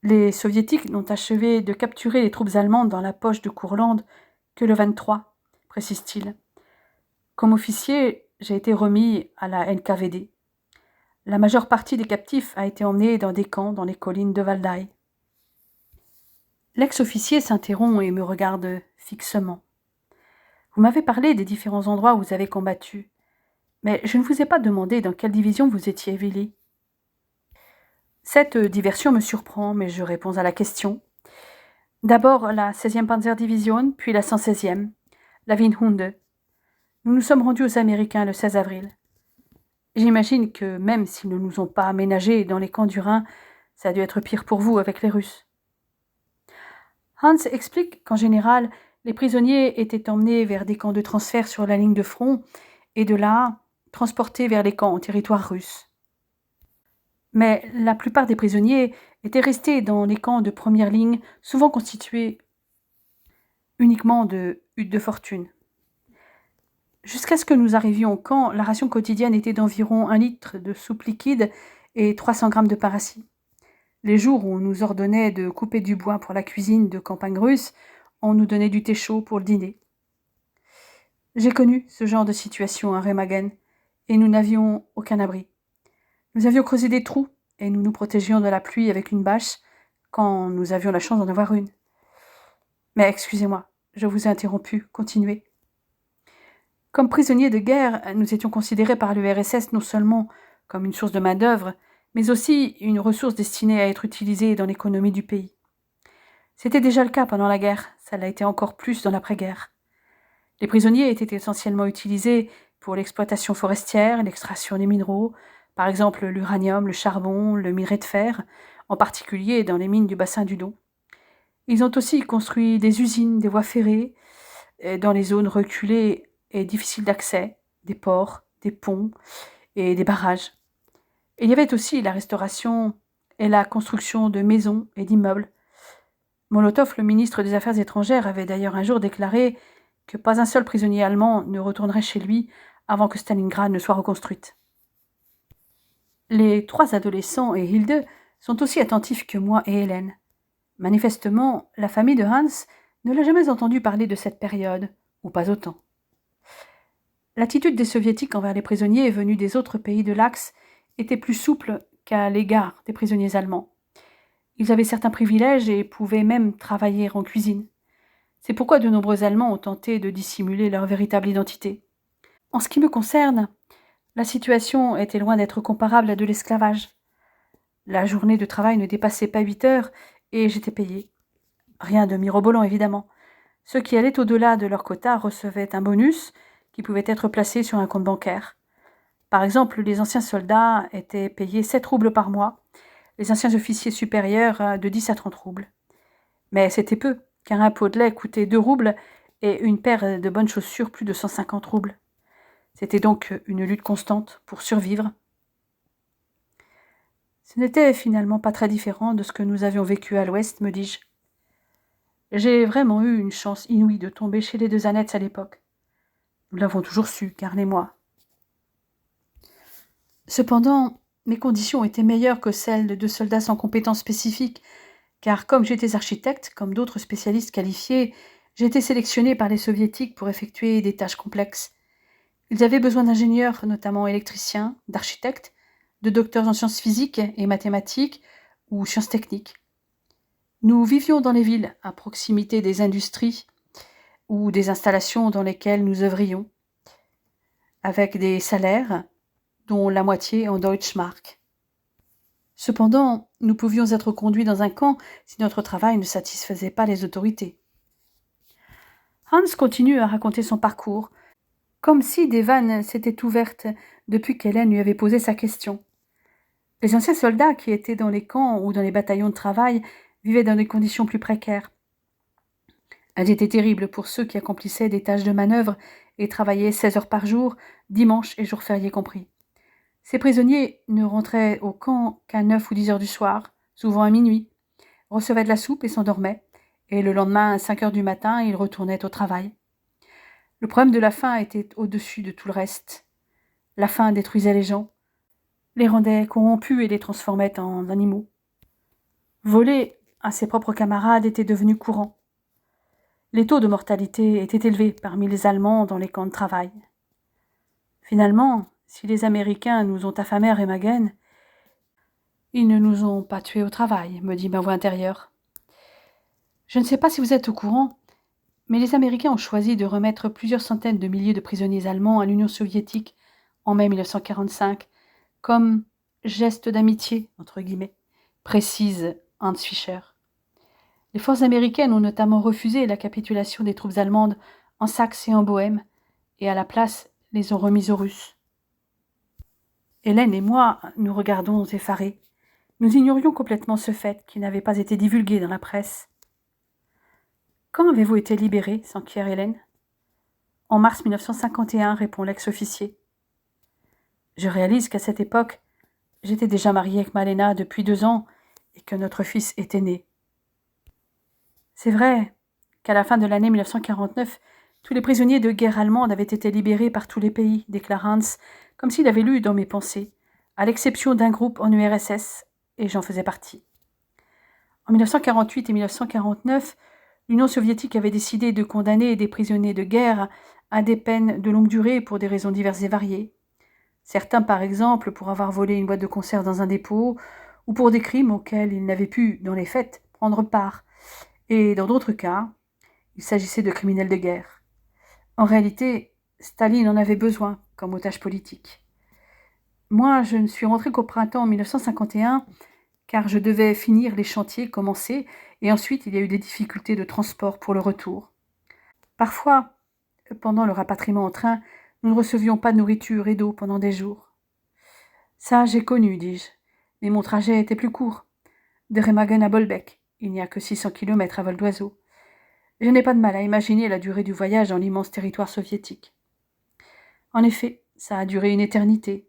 Les soviétiques n'ont achevé de capturer les troupes allemandes dans la poche de Courlande que le 23, précise-t-il. Comme officier, j'ai été remis à la NKVD. La majeure partie des captifs a été emmenée dans des camps dans les collines de Valdai. L'ex-officier s'interrompt et me regarde fixement. Vous m'avez parlé des différents endroits où vous avez combattu, mais je ne vous ai pas demandé dans quelle division vous étiez, Willy. Cette diversion me surprend, mais je réponds à la question. D'abord la 16e Panzerdivision, puis la 116e, la Winhunde. Nous nous sommes rendus aux Américains le 16 avril. J'imagine que même s'ils ne nous ont pas aménagés dans les camps du Rhin, ça a dû être pire pour vous avec les Russes. Hans explique qu'en général, les prisonniers étaient emmenés vers des camps de transfert sur la ligne de front et de là, transportés vers les camps en territoire russe. Mais la plupart des prisonniers étaient restés dans les camps de première ligne, souvent constitués uniquement de huttes de fortune. Jusqu'à ce que nous arrivions au camp, la ration quotidienne était d'environ 1 litre de soupe liquide et 300 grammes de paracis. Les jours où on nous ordonnait de couper du bois pour la cuisine de campagne russe, on nous donnait du thé chaud pour le dîner. J'ai connu ce genre de situation à Remagen, et nous n'avions aucun abri. Nous avions creusé des trous, et nous nous protégions de la pluie avec une bâche, quand nous avions la chance d'en avoir une. Mais excusez-moi, je vous ai interrompu, continuez. Comme prisonniers de guerre, nous étions considérés par l'URSS non seulement comme une source de main-d'œuvre, mais aussi une ressource destinée à être utilisée dans l'économie du pays. C'était déjà le cas pendant la guerre, ça l'a été encore plus dans l'après-guerre. Les prisonniers étaient essentiellement utilisés pour l'exploitation forestière, l'extraction des minéraux, par exemple l'uranium, le charbon, le minerai de fer, en particulier dans les mines du bassin du Don. Ils ont aussi construit des usines, des voies ferrées, dans les zones reculées et difficiles d'accès, des ports, des ponts et des barrages. Et il y avait aussi la restauration et la construction de maisons et d'immeubles. Molotov, le ministre des Affaires étrangères, avait d'ailleurs un jour déclaré que pas un seul prisonnier allemand ne retournerait chez lui avant que Stalingrad ne soit reconstruite. Les 3 adolescents et Hilde sont aussi attentifs que moi et Hélène. Manifestement, la famille de Hans ne l'a jamais entendu parler de cette période, ou pas autant. L'attitude des soviétiques envers les prisonniers venus des autres pays de l'Axe était plus souple qu'à l'égard des prisonniers allemands. Ils avaient certains privilèges et pouvaient même travailler en cuisine. C'est pourquoi de nombreux Allemands ont tenté de dissimuler leur véritable identité. En ce qui me concerne, la situation était loin d'être comparable à de l'esclavage. La journée de travail ne dépassait pas 8 heures et j'étais payée. Rien de mirobolant, évidemment. Ceux qui allaient au-delà de leur quota recevaient un bonus qui pouvait être placé sur un compte bancaire. Par exemple, les anciens soldats étaient payés 7 roubles par mois, les anciens officiers supérieurs de 10 à 30 roubles. Mais c'était peu, car un pot de lait coûtait 2 roubles et une paire de bonnes chaussures plus de 150 roubles. C'était donc une lutte constante pour survivre. Ce n'était finalement pas très différent de ce que nous avions vécu à l'Ouest, me dis-je. J'ai vraiment eu une chance inouïe de tomber chez les deux Annettes à l'époque. Nous l'avons toujours su, Karl et moi. Cependant, mes conditions étaient meilleures que celles de deux soldats sans compétences spécifiques, car comme j'étais architecte, comme d'autres spécialistes qualifiés, j'ai été sélectionné par les soviétiques pour effectuer des tâches complexes. Ils avaient besoin d'ingénieurs, notamment électriciens, d'architectes, de docteurs en sciences physiques et mathématiques ou sciences techniques. Nous vivions dans les villes, à proximité des industries ou des installations dans lesquelles nous œuvrions, avec des salaires dont la moitié en Deutschmark. Cependant, nous pouvions être conduits dans un camp si notre travail ne satisfaisait pas les autorités. Hans continue à raconter son parcours, comme si des vannes s'étaient ouvertes depuis qu'Hélène lui avait posé sa question. Les anciens soldats qui étaient dans les camps ou dans les bataillons de travail vivaient dans des conditions plus précaires. Elles étaient terribles pour ceux qui accomplissaient des tâches de manœuvre et travaillaient 16 heures par jour, dimanche et jours fériés compris. Ces prisonniers ne rentraient au camp qu'à 9 ou 10 heures du soir, souvent à minuit, recevaient de la soupe et s'endormaient, et le lendemain, à 5 heures du matin, ils retournaient au travail. Le problème de la faim était au-dessus de tout le reste. La faim détruisait les gens, les rendait corrompus et les transformait en animaux. Voler à ses propres camarades était devenu courant. Les taux de mortalité étaient élevés parmi les Allemands dans les camps de travail. Finalement, si les Américains nous ont affamés à Remagen, ils ne nous ont pas tués au travail, me dit ma voix intérieure. Je ne sais pas si vous êtes au courant, mais les Américains ont choisi de remettre plusieurs centaines de milliers de prisonniers allemands à l'Union soviétique en mai 1945, comme geste d'amitié, entre guillemets, précise Hans Fischer. Les forces américaines ont notamment refusé la capitulation des troupes allemandes en Saxe et en Bohême, et à la place les ont remises aux Russes. Hélène et moi nous regardons effarés. Nous ignorions complètement ce fait qui n'avait pas été divulgué dans la presse. Quand avez-vous été libérée s'enquiert Hélène. En mars 1951, répond l'ex-officier. Je réalise qu'à cette époque, j'étais déjà mariée avec Malena depuis 2 ans et que notre fils était né. C'est vrai qu'à la fin de l'année 1949, tous les prisonniers de guerre allemands avaient été libérés par tous les pays, déclare Hans, comme s'il avait lu dans mes pensées, à l'exception d'un groupe en URSS, et j'en faisais partie. En 1948 et 1949, l'Union soviétique avait décidé de condamner des prisonniers de guerre à des peines de longue durée pour des raisons diverses et variées. Certains, par exemple, pour avoir volé une boîte de conserve dans un dépôt, ou pour des crimes auxquels ils n'avaient pu, dans les faits, prendre part. Et dans d'autres cas, il s'agissait de criminels de guerre. En réalité, Staline en avait besoin comme otage politique. Moi, je ne suis rentrée qu'au printemps 1951, car je devais finir les chantiers commencés, et ensuite il y a eu des difficultés de transport pour le retour. Parfois, pendant le rapatriement en train, nous ne recevions pas de nourriture et d'eau pendant des jours. Ça, j'ai connu, dis-je, mais mon trajet était plus court. De Remagen à Bolbec, il n'y a que 600 kilomètres à vol d'oiseau. Je n'ai pas de mal à imaginer la durée du voyage dans l'immense territoire soviétique. En effet, ça a duré une éternité.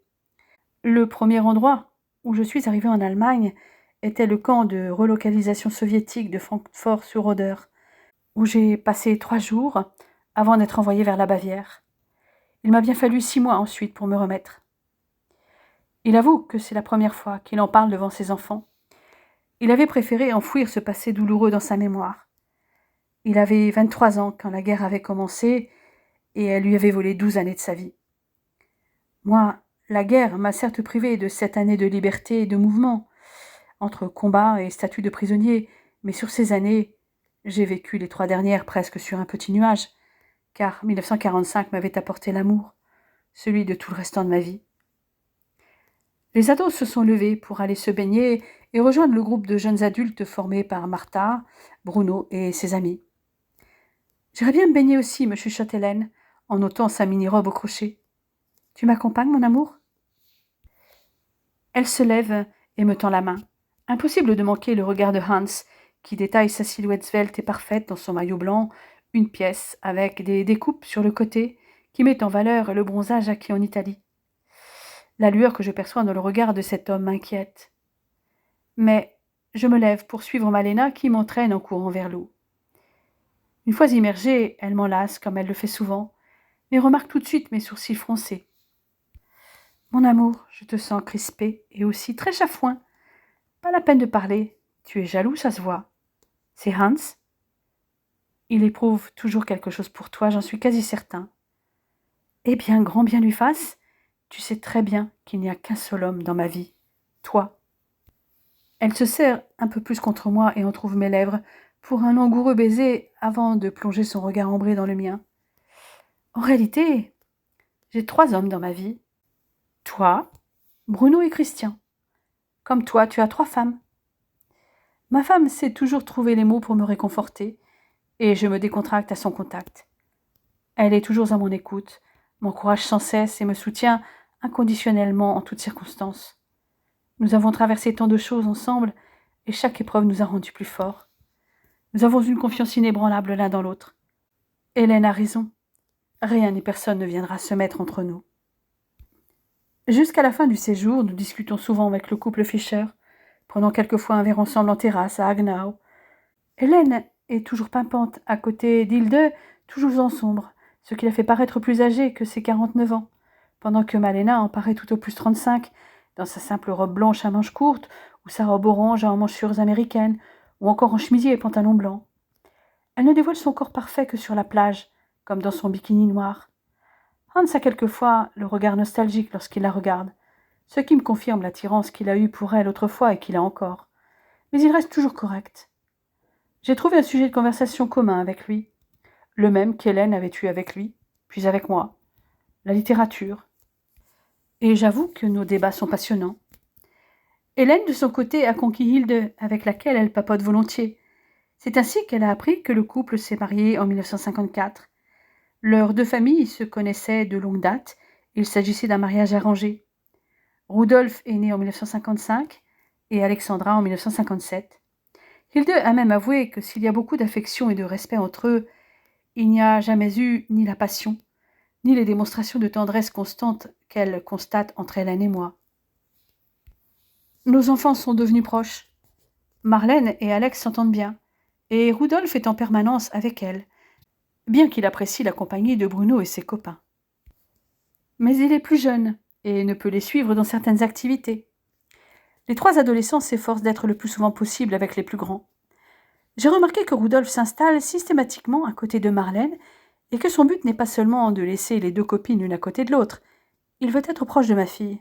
Le premier endroit où je suis arrivée en Allemagne était le camp de relocalisation soviétique de Francfort-sur-Oder, où j'ai passé 3 jours avant d'être envoyée vers la Bavière. Il m'a bien fallu 6 mois ensuite pour me remettre. Il avoue que c'est la première fois qu'il en parle devant ses enfants. Il avait préféré enfouir ce passé douloureux dans sa mémoire. Il avait 23 ans quand la guerre avait commencé et elle lui avait volé 12 années de sa vie. Moi, la guerre m'a certes privé de 7 années de liberté et de mouvement, entre combat et statut de prisonnier, mais sur ces années, j'ai vécu les 3 dernières presque sur un petit nuage, car 1945 m'avait apporté l'amour, celui de tout le restant de ma vie. Les ados se sont levés pour aller se baigner et rejoindre le groupe de jeunes adultes formé par Martha, Bruno et ses amis. J'irais bien me baigner aussi, me chuchote Hélène, en ôtant sa mini-robe au crochet. Tu m'accompagnes, mon amour? Elle se lève et me tend la main. Impossible de manquer le regard de Hans, qui détaille sa silhouette svelte et parfaite dans son maillot blanc, une pièce avec des découpes sur le côté qui met en valeur le bronzage acquis en Italie. La lueur que je perçois dans le regard de cet homme m'inquiète. Mais je me lève pour suivre Malena qui m'entraîne en courant vers l'eau. Une fois immergée, elle m'enlace comme elle le fait souvent, mais remarque tout de suite mes sourcils froncés. Mon amour, je te sens crispé et aussi très chafouin. Pas la peine de parler. Tu es jaloux, ça se voit. C'est Hans? Il éprouve toujours quelque chose pour toi, j'en suis quasi certain. Eh bien, grand bien lui fasse. Tu sais très bien qu'il n'y a qu'un seul homme dans ma vie. Toi. Elle se serre un peu plus contre moi et entr'ouvre mes lèvres pour un langoureux baiser avant de plonger son regard ambré dans le mien. En réalité, j'ai 3 hommes dans ma vie. Toi, Bruno et Christian. Comme toi, tu as 3 femmes. Ma femme sait toujours trouver les mots pour me réconforter, et je me décontracte à son contact. Elle est toujours à mon écoute, m'encourage sans cesse et me soutient inconditionnellement en toutes circonstances. Nous avons traversé tant de choses ensemble, et chaque épreuve nous a rendus plus forts. Nous avons une confiance inébranlable l'un dans l'autre. Hélène a raison. Rien ni personne ne viendra se mettre entre nous. Jusqu'à la fin du séjour, nous discutons souvent avec le couple Fischer, prenant quelquefois un verre ensemble en terrasse à Haguenau. Hélène est toujours pimpante à côté d'Hilde, toujours en sombre, ce qui la fait paraître plus âgée que ses 49 ans, pendant que Malena en paraît tout au plus 35, dans sa simple robe blanche à manches courtes, ou sa robe orange à emmanchures américaines, ou encore en chemisier et pantalon blanc. Elle ne dévoile son corps parfait que sur la plage, comme dans son bikini noir. Hans a quelquefois le regard nostalgique lorsqu'il la regarde, ce qui me confirme l'attirance qu'il a eue pour elle autrefois et qu'il a encore. Mais il reste toujours correct. J'ai trouvé un sujet de conversation commun avec lui, le même qu'Hélène avait eu avec lui, puis avec moi, la littérature. Et j'avoue que nos débats sont passionnants. Hélène, de son côté, a conquis Hilde, avec laquelle elle papote volontiers. C'est ainsi qu'elle a appris que le couple s'est marié en 1954. Leurs 2 familles se connaissaient de longue date, il s'agissait d'un mariage arrangé. Rudolf est né en 1955 et Alexandra en 1957. Hilde a même avoué que s'il y a beaucoup d'affection et de respect entre eux, il n'y a jamais eu ni la passion, ni les démonstrations de tendresse constante qu'elle constate entre Hélène et moi. Nos enfants sont devenus proches. Marlène et Alex s'entendent bien, et Rudolf est en permanence avec elle, bien qu'il apprécie la compagnie de Bruno et ses copains. Mais il est plus jeune et ne peut les suivre dans certaines activités. Les 3 adolescents s'efforcent d'être le plus souvent possible avec les plus grands. J'ai remarqué que Rudolf s'installe systématiquement à côté de Marlène et que son but n'est pas seulement de laisser les 2 copines l'une à côté de l'autre. Il veut être proche de ma fille.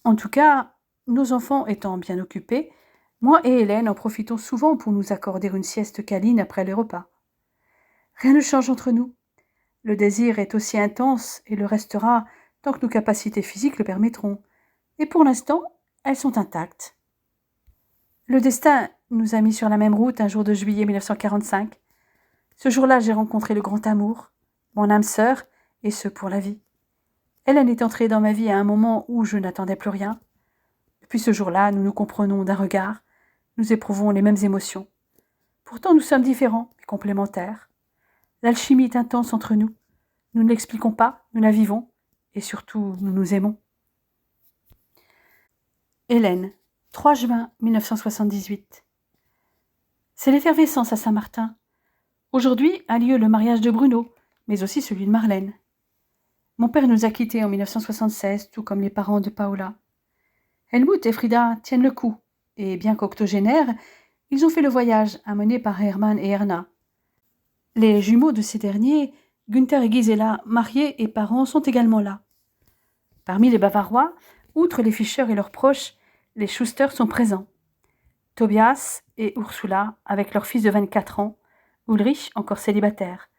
En tout cas, nos enfants étant bien occupés, moi et Hélène en profitons souvent pour nous accorder une sieste câline après les repas. Rien ne change entre nous. Le désir est aussi intense et le restera tant que nos capacités physiques le permettront. Et pour l'instant, elles sont intactes. Le destin nous a mis sur la même route un jour de juillet 1945. Ce jour-là, j'ai rencontré le grand amour, mon âme sœur, et ce pour la vie. Hélène est entrée dans ma vie à un moment où je n'attendais plus rien. Depuis ce jour-là, nous nous comprenons d'un regard, nous éprouvons les mêmes émotions. Pourtant, nous sommes différents et complémentaires. L'alchimie est intense entre nous. Nous ne l'expliquons pas, nous la vivons, et surtout, nous nous aimons. Hélène, 3 juin 1978. C'est l'effervescence à Saint-Martin. Aujourd'hui a lieu le mariage de Bruno, mais aussi celui de Marlène. Mon père nous a quittés en 1976, tout comme les parents de Paola. Helmut et Frida tiennent le coup, et bien qu'octogénaires, ils ont fait le voyage amené par Hermann et Erna. Les jumeaux de ces derniers, Günther et Gisela, mariés et parents, sont également là. Parmi les Bavarois, outre les Fischer et leurs proches, les Schuster sont présents. Tobias et Ursula, avec leur fils de 24 ans, Ulrich, encore célibataire.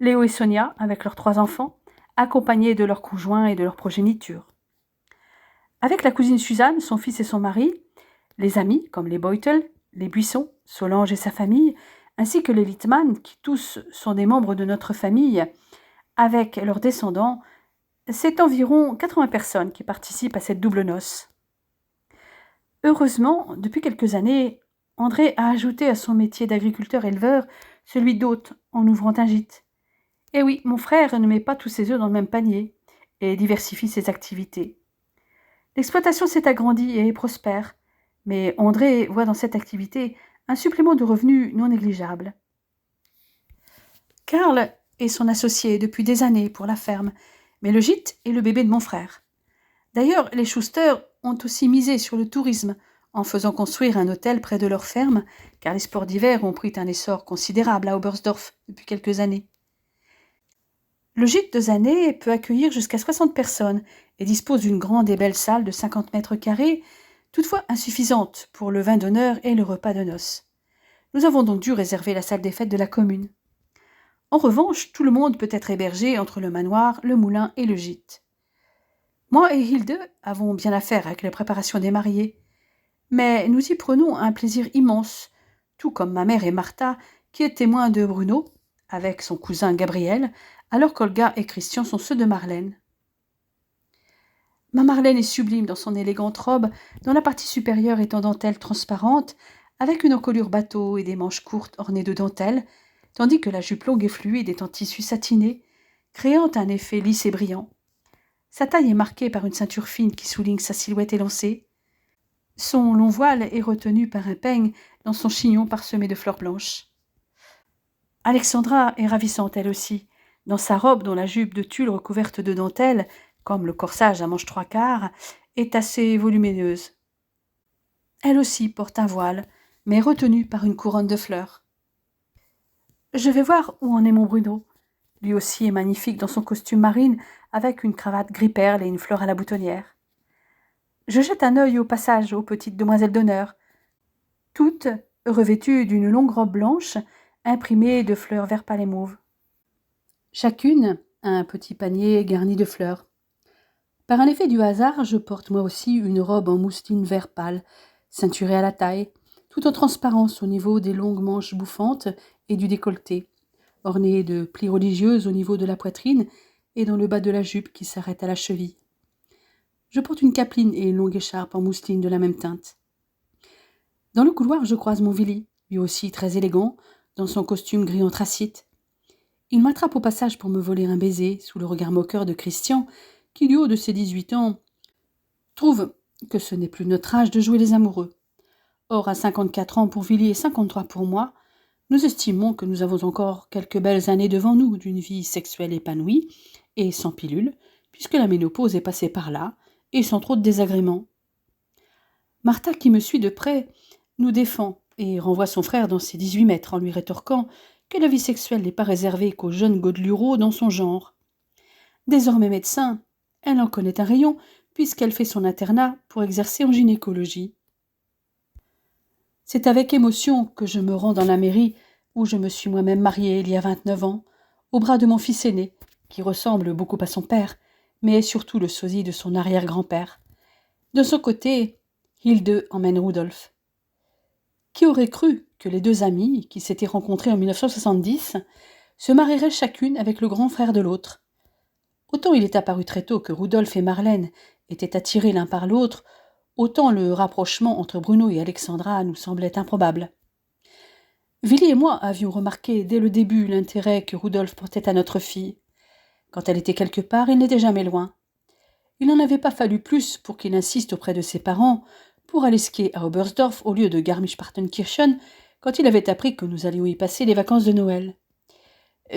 Léo et Sonia, avec leurs 3 enfants, accompagnés de leurs conjoints et de leur progéniture. Avec la cousine Suzanne, son fils et son mari, les amis comme les Beutel, les Buisson, Solange et sa famille, ainsi que les Littmann, qui tous sont des membres de notre famille, avec leurs descendants, c'est environ 80 personnes qui participent à cette double noce. Heureusement, depuis quelques années, André a ajouté à son métier d'agriculteur-éleveur celui d'hôte en ouvrant un gîte. Et oui, mon frère ne met pas tous ses œufs dans le même panier et diversifie ses activités. L'exploitation s'est agrandie et est prospère, mais André voit dans cette activité un supplément de revenus non négligeable. Karl est son associé depuis des années pour la ferme, mais le gîte est le bébé de mon frère. D'ailleurs, les Schuster ont aussi misé sur le tourisme en faisant construire un hôtel près de leur ferme, car les sports d'hiver ont pris un essor considérable à Oberstdorf depuis quelques années. Le gîte de Zanet peut accueillir jusqu'à 60 personnes et dispose d'une grande et belle salle de 50 mètres carrés, toutefois insuffisante pour le vin d'honneur et le repas de noces. Nous avons donc dû réserver la salle des fêtes de la commune. En revanche, tout le monde peut être hébergé entre le manoir, le moulin et le gîte. Moi et Hilde avons bien à faire avec la préparation des mariés, mais nous y prenons un plaisir immense, tout comme ma mère et Martha, qui est témoin de Bruno, avec son cousin Gabriel, alors qu'Olga et Christian sont ceux de Marlène. Ma Marlène est sublime dans son élégante robe, dont la partie supérieure est en dentelle transparente, avec une encolure bateau et des manches courtes ornées de dentelle, tandis que la jupe longue et fluide est en tissu satiné, créant un effet lisse et brillant. Sa taille est marquée par une ceinture fine qui souligne sa silhouette élancée. Son long voile est retenu par un peigne dans son chignon parsemé de fleurs blanches. Alexandra est ravissante elle aussi, dans sa robe dont la jupe de tulle recouverte de dentelle, comme le corsage à manches 3/4, est assez volumineuse. Elle aussi porte un voile, mais retenu par une couronne de fleurs. Je vais voir où en est mon Bruno. Lui aussi est magnifique dans son costume marine, avec une cravate gris-perle et une fleur à la boutonnière. Je jette un œil au passage aux petites demoiselles d'honneur, toutes revêtues d'une longue robe blanche, imprimée de fleurs vert pâle et mauve. Chacune a un petit panier garni de fleurs. Par un effet du hasard, je porte moi aussi une robe en mousseline vert pâle, ceinturée à la taille, tout en transparence au niveau des longues manches bouffantes et du décolleté, ornée de plis religieuses au niveau de la poitrine et dans le bas de la jupe qui s'arrête à la cheville. Je porte une capeline et une longue écharpe en mousseline de la même teinte. Dans le couloir, je croise mon Willy, lui aussi très élégant, dans son costume gris anthracite. Il m'attrape au passage pour me voler un baiser, sous le regard moqueur de Christian, qui, du haut de ses 18 ans, trouve que ce n'est plus notre âge de jouer les amoureux. Or, à 54 ans pour Willy et 53 pour moi, nous estimons que nous avons encore quelques belles années devant nous d'une vie sexuelle épanouie et sans pilule, puisque la ménopause est passée par là, et sans trop de désagréments. Martha, qui me suit de près, nous défend et renvoie son frère dans ses 18 mètres en lui rétorquant que la vie sexuelle n'est pas réservée qu'aux jeunes godelureaux dans son genre. Désormais médecin, elle en connaît un rayon, puisqu'elle fait son internat pour exercer en gynécologie. C'est avec émotion que je me rends dans la mairie où je me suis moi-même mariée il y a 29 ans, au bras de mon fils aîné, qui ressemble beaucoup à son père, mais est surtout le sosie de son arrière-grand-père. De son côté, Hilde emmène Rudolf. Qui aurait cru que les deux amies, qui s'étaient rencontrées en 1970, se marieraient chacune avec le grand frère de l'autre? Autant il est apparu très tôt que Rudolf et Marlène étaient attirés l'un par l'autre, autant le rapprochement entre Bruno et Alexandra nous semblait improbable. Willy et moi avions remarqué dès le début l'intérêt que Rudolf portait à notre fille. Quand elle était quelque part, il n'était jamais loin. Il n'en avait pas fallu plus pour qu'il insiste auprès de ses parents pour aller skier à Oberstdorf au lieu de Garmisch-Partenkirchen quand il avait appris que nous allions y passer les vacances de Noël.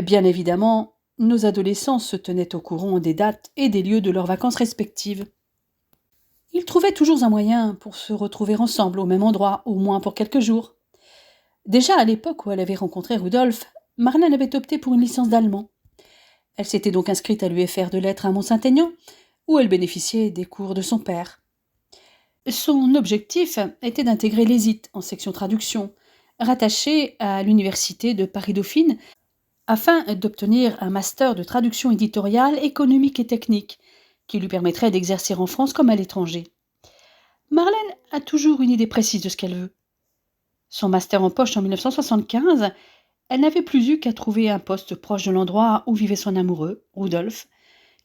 Bien évidemment, nos adolescents se tenaient au courant des dates et des lieux de leurs vacances respectives. Ils trouvaient toujours un moyen pour se retrouver ensemble au même endroit, au moins pour quelques jours. Déjà à l'époque où elle avait rencontré Rudolf, Marlène avait opté pour une licence d'allemand. Elle s'était donc inscrite à l'UFR de lettres à Mont-Saint-Aignan, où elle bénéficiait des cours de son père. Son objectif était d'intégrer l'ESIT en section traduction, rattachée à l'université de Paris-Dauphine, afin d'obtenir un master de traduction éditoriale, économique et technique, qui lui permettrait d'exercer en France comme à l'étranger. Marlène a toujours une idée précise de ce qu'elle veut. Son master en poche en 1975, elle n'avait plus eu qu'à trouver un poste proche de l'endroit où vivait son amoureux, Rudolf,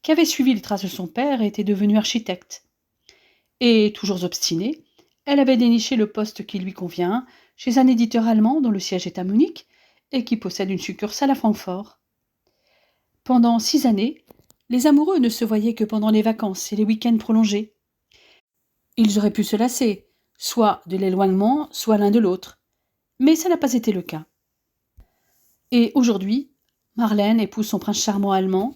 qui avait suivi les traces de son père et était devenu architecte. Et, toujours obstinée, elle avait déniché le poste qui lui convient chez un éditeur allemand dont le siège est à Munich et qui possède une succursale à Francfort. Pendant 6 années, les amoureux ne se voyaient que pendant les vacances et les week-ends prolongés. Ils auraient pu se lasser, soit de l'éloignement, soit l'un de l'autre. Mais ça n'a pas été le cas. Et aujourd'hui, Marlène épouse son prince charmant allemand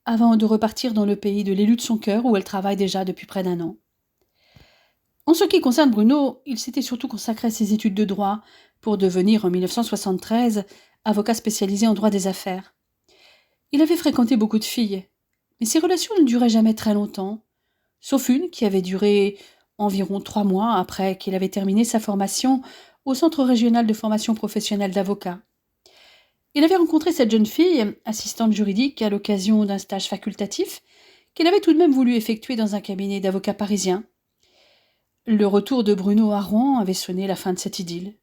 avant de repartir dans le pays de l'élu de son cœur où elle travaille déjà depuis près d'1 an. En ce qui concerne Bruno, il s'était surtout consacré à ses études de droit pour devenir en 1973 avocat spécialisé en droit des affaires. Il avait fréquenté beaucoup de filles, mais ses relations ne duraient jamais très longtemps, sauf une qui avait duré environ 3 mois après qu'il avait terminé sa formation au Centre régional de formation professionnelle d'avocats. Il avait rencontré cette jeune fille, assistante juridique, à l'occasion d'un stage facultatif qu'il avait tout de même voulu effectuer dans un cabinet d'avocats parisien. Le retour de Bruno à Rouen avait sonné la fin de cette idylle.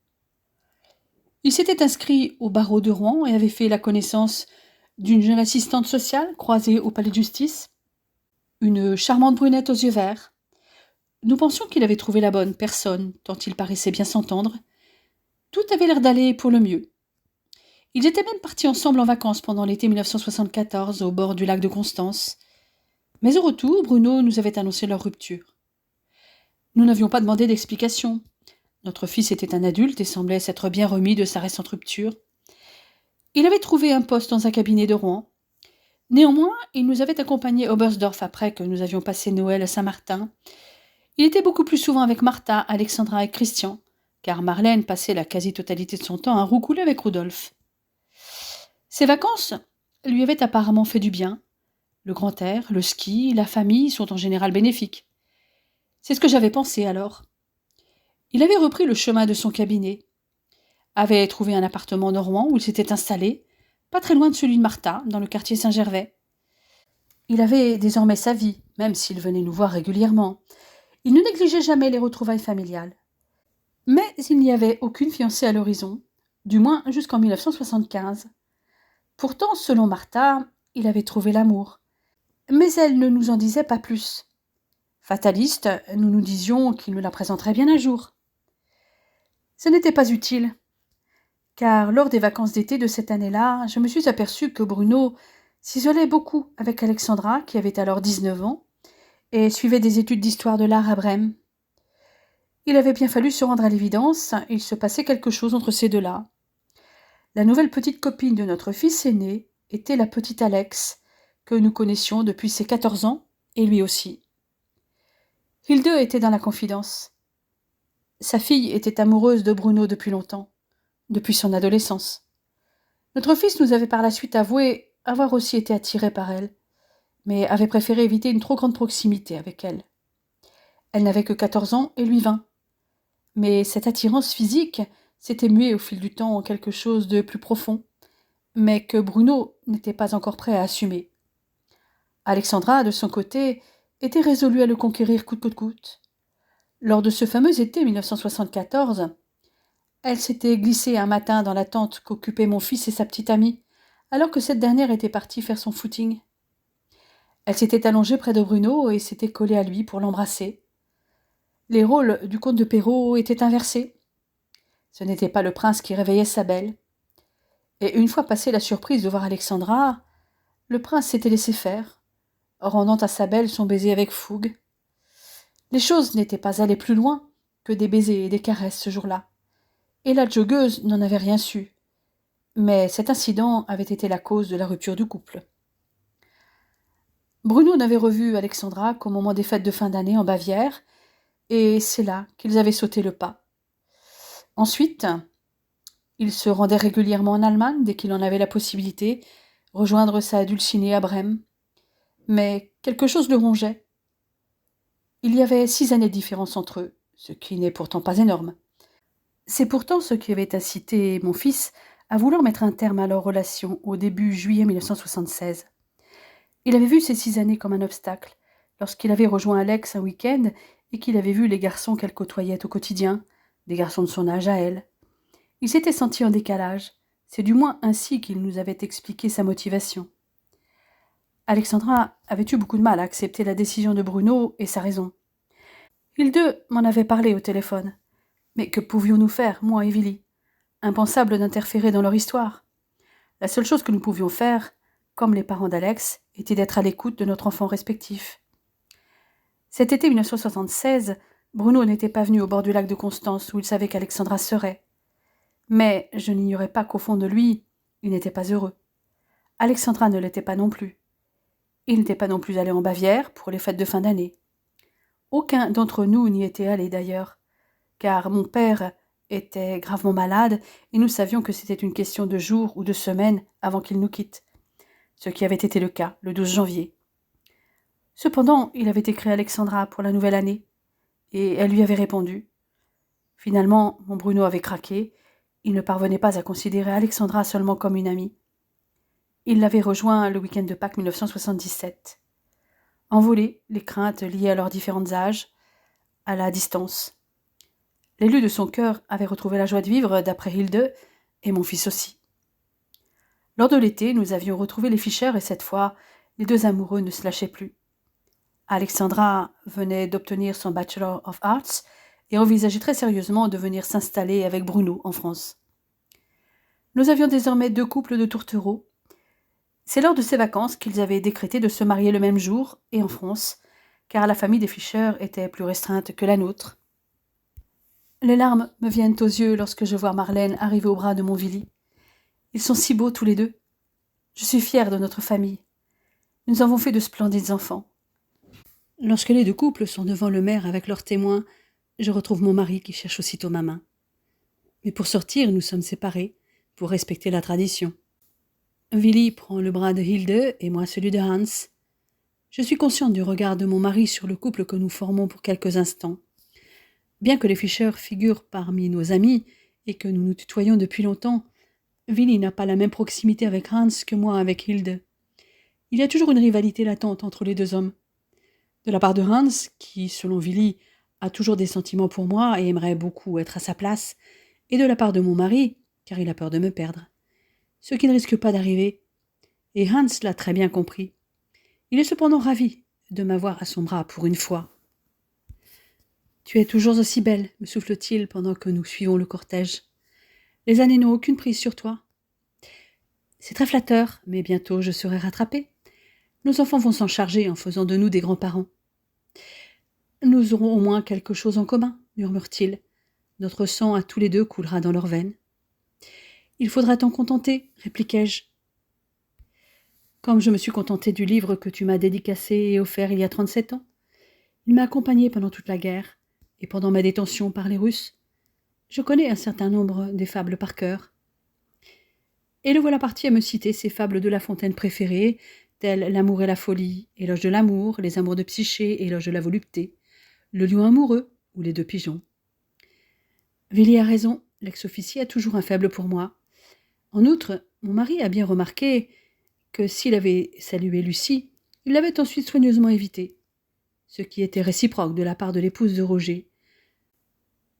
Il s'était inscrit au barreau de Rouen et avait fait la connaissance d'une jeune assistante sociale croisée au palais de justice, une charmante brunette aux yeux verts. Nous pensions qu'il avait trouvé la bonne personne, tant il paraissait bien s'entendre. Tout avait l'air d'aller pour le mieux. Ils étaient même partis ensemble en vacances pendant l'été 1974 au bord du lac de Constance. Mais au retour, Bruno nous avait annoncé leur rupture. Nous n'avions pas demandé d'explication. Notre fils était un adulte et semblait s'être bien remis de sa récente rupture. Il avait trouvé un poste dans un cabinet de Rouen. Néanmoins, il nous avait accompagnés à Oberstdorf après que nous avions passé Noël à Saint-Martin. Il était beaucoup plus souvent avec Martha, Alexandra et Christian, car Marlène passait la quasi-totalité de son temps à roucouler avec Rudolf. Ces vacances lui avaient apparemment fait du bien. Le grand air, le ski, la famille sont en général bénéfiques. C'est ce que j'avais pensé alors. Il avait repris le chemin de son cabinet, avait trouvé un appartement de Rouen où il s'était installé, pas très loin de celui de Martha, dans le quartier Saint-Gervais. Il avait désormais sa vie, même s'il venait nous voir régulièrement. Il ne négligeait jamais les retrouvailles familiales. Mais il n'y avait aucune fiancée à l'horizon, du moins jusqu'en 1975. Pourtant, selon Martha, il avait trouvé l'amour. Mais elle ne nous en disait pas plus. Fataliste, nous nous disions qu'il nous la présenterait bien un jour. Ce n'était pas utile, car lors des vacances d'été de cette année-là, je me suis aperçue que Bruno s'isolait beaucoup avec Alexandra, qui avait alors 19 ans, et suivait des études d'histoire de l'art à Brême. Il avait bien fallu se rendre à l'évidence, il se passait quelque chose entre ces deux-là. La nouvelle petite copine de notre fils aîné était la petite Alex, que nous connaissions depuis ses 14 ans, et lui aussi. Hilde était dans la confidence. Sa fille était amoureuse de Bruno depuis longtemps, depuis son adolescence. Notre fils nous avait par la suite avoué avoir aussi été attiré par elle, mais avait préféré éviter une trop grande proximité avec elle. Elle n'avait que 14 ans et lui 20. Mais cette attirance physique s'était muée au fil du temps en quelque chose de plus profond, mais que Bruno n'était pas encore prêt à assumer. Alexandra, de son côté, était résolue à le conquérir coûte que coûte. Lors de ce fameux été 1974, elle s'était glissée un matin dans la tente qu'occupaient mon fils et sa petite amie, alors que cette dernière était partie faire son footing. Elle s'était allongée près de Bruno et s'était collée à lui pour l'embrasser. Les rôles du comte de Perrault étaient inversés. Ce n'était pas le prince qui réveillait sa belle. Et une fois passée la surprise de voir Alexandra, le prince s'était laissé faire, rendant à sa belle son baiser avec fougue. Les choses n'étaient pas allées plus loin que des baisers et des caresses ce jour-là, et la joggeuse n'en avait rien su. Mais cet incident avait été la cause de la rupture du couple. Bruno n'avait revu Alexandra qu'au moment des fêtes de fin d'année en Bavière, et c'est là qu'ils avaient sauté le pas. Ensuite, il se rendait régulièrement en Allemagne dès qu'il en avait la possibilité, rejoindre sa dulcinée à Brême. Mais quelque chose le rongeait. Il y avait 6 années de différence entre eux, ce qui n'est pourtant pas énorme. C'est pourtant ce qui avait incité mon fils à vouloir mettre un terme à leur relation au début juillet 1976. Il avait vu ces 6 années comme un obstacle, lorsqu'il avait rejoint Alex un week-end et qu'il avait vu les garçons qu'elle côtoyait au quotidien, des garçons de son âge à elle. Il s'était senti en décalage, c'est du moins ainsi qu'il nous avait expliqué sa motivation. Alexandra avait eu beaucoup de mal à accepter la décision de Bruno et sa raison. Hilde m'en avait parlé au téléphone. Mais que pouvions-nous faire, moi et Willy? Impensable d'interférer dans leur histoire. La seule chose que nous pouvions faire, comme les parents d'Alex, était d'être à l'écoute de notre enfant respectif. Cet été 1976, Bruno n'était pas venu au bord du lac de Constance où il savait qu'Alexandra serait. Mais je n'ignorais pas qu'au fond de lui, il n'était pas heureux. Alexandra ne l'était pas non plus. Il n'était pas non plus allé en Bavière pour les fêtes de fin d'année. Aucun d'entre nous n'y était allé d'ailleurs, car mon père était gravement malade et nous savions que c'était une question de jours ou de semaines avant qu'il nous quitte, ce qui avait été le cas le 12 janvier. Cependant, il avait écrit à Alexandra pour la nouvelle année, et elle lui avait répondu. Finalement, mon Bruno avait craqué, il ne parvenait pas à considérer Alexandra seulement comme une amie. Il l'avait rejoint le week-end de Pâques 1977. Envolé, les craintes liées à leurs différents âges, à la distance. L'élu de son cœur avait retrouvé la joie de vivre d'après Hilde, et mon fils aussi. Lors de l'été, nous avions retrouvé les Fischer et cette fois, les deux amoureux ne se lâchaient plus. Alexandra venait d'obtenir son Bachelor of Arts et envisageait très sérieusement de venir s'installer avec Bruno en France. Nous avions désormais 2 couples de tourtereaux. C'est lors de ces vacances qu'ils avaient décrété de se marier le même jour et en France, car la famille des Fischer était plus restreinte que la nôtre. Les larmes me viennent aux yeux lorsque je vois Marlène arriver au bras de mon Willy. Ils sont si beaux tous les deux. Je suis fière de notre famille. Nous avons fait de splendides enfants. Lorsque les 2 couples sont devant le maire avec leurs témoins, je retrouve mon mari qui cherche aussitôt ma main. Mais pour sortir, nous sommes séparés, pour respecter la tradition. Willy prend le bras de Hilde et moi celui de Hans. Je suis consciente du regard de mon mari sur le couple que nous formons pour quelques instants. Bien que les Fischer figurent parmi nos amis et que nous nous tutoyons depuis longtemps, Willy n'a pas la même proximité avec Hans que moi avec Hilde. Il y a toujours une rivalité latente entre les 2 hommes. De la part de Hans, qui, selon Willy, a toujours des sentiments pour moi et aimerait beaucoup être à sa place, et de la part de mon mari, car il a peur de me perdre. Ce qui ne risque pas d'arriver. Et Hans l'a très bien compris. Il est cependant ravi de m'avoir à son bras pour une fois. « Tu es toujours aussi belle, me souffle-t-il pendant que nous suivons le cortège. Les années n'ont aucune prise sur toi. C'est très flatteur, mais bientôt je serai rattrapée. Nos enfants vont s'en charger en faisant de nous des grands-parents. Nous aurons au moins quelque chose en commun, murmure-t-il. Notre sang à tous les 2 coulera dans leurs veines. Il faudra t'en contenter, répliquai-je. Comme je me suis contentée du livre que tu m'as dédicacé et offert il y a 37 ans. Il m'a accompagnée pendant toute la guerre, et pendant ma détention par les Russes. Je connais un certain nombre des fables par cœur. Et le voilà parti à me citer ses fables de La Fontaine préférées, telles L'amour et la folie, Éloge de l'amour, Les amours de Psyché, Éloge de la volupté, Le lion amoureux ou Les 2 pigeons. Willy a raison, l'ex-officier a toujours un faible pour moi. En outre, mon mari a bien remarqué que s'il avait salué Lucie, il l'avait ensuite soigneusement évité, ce qui était réciproque de la part de l'épouse de Roger.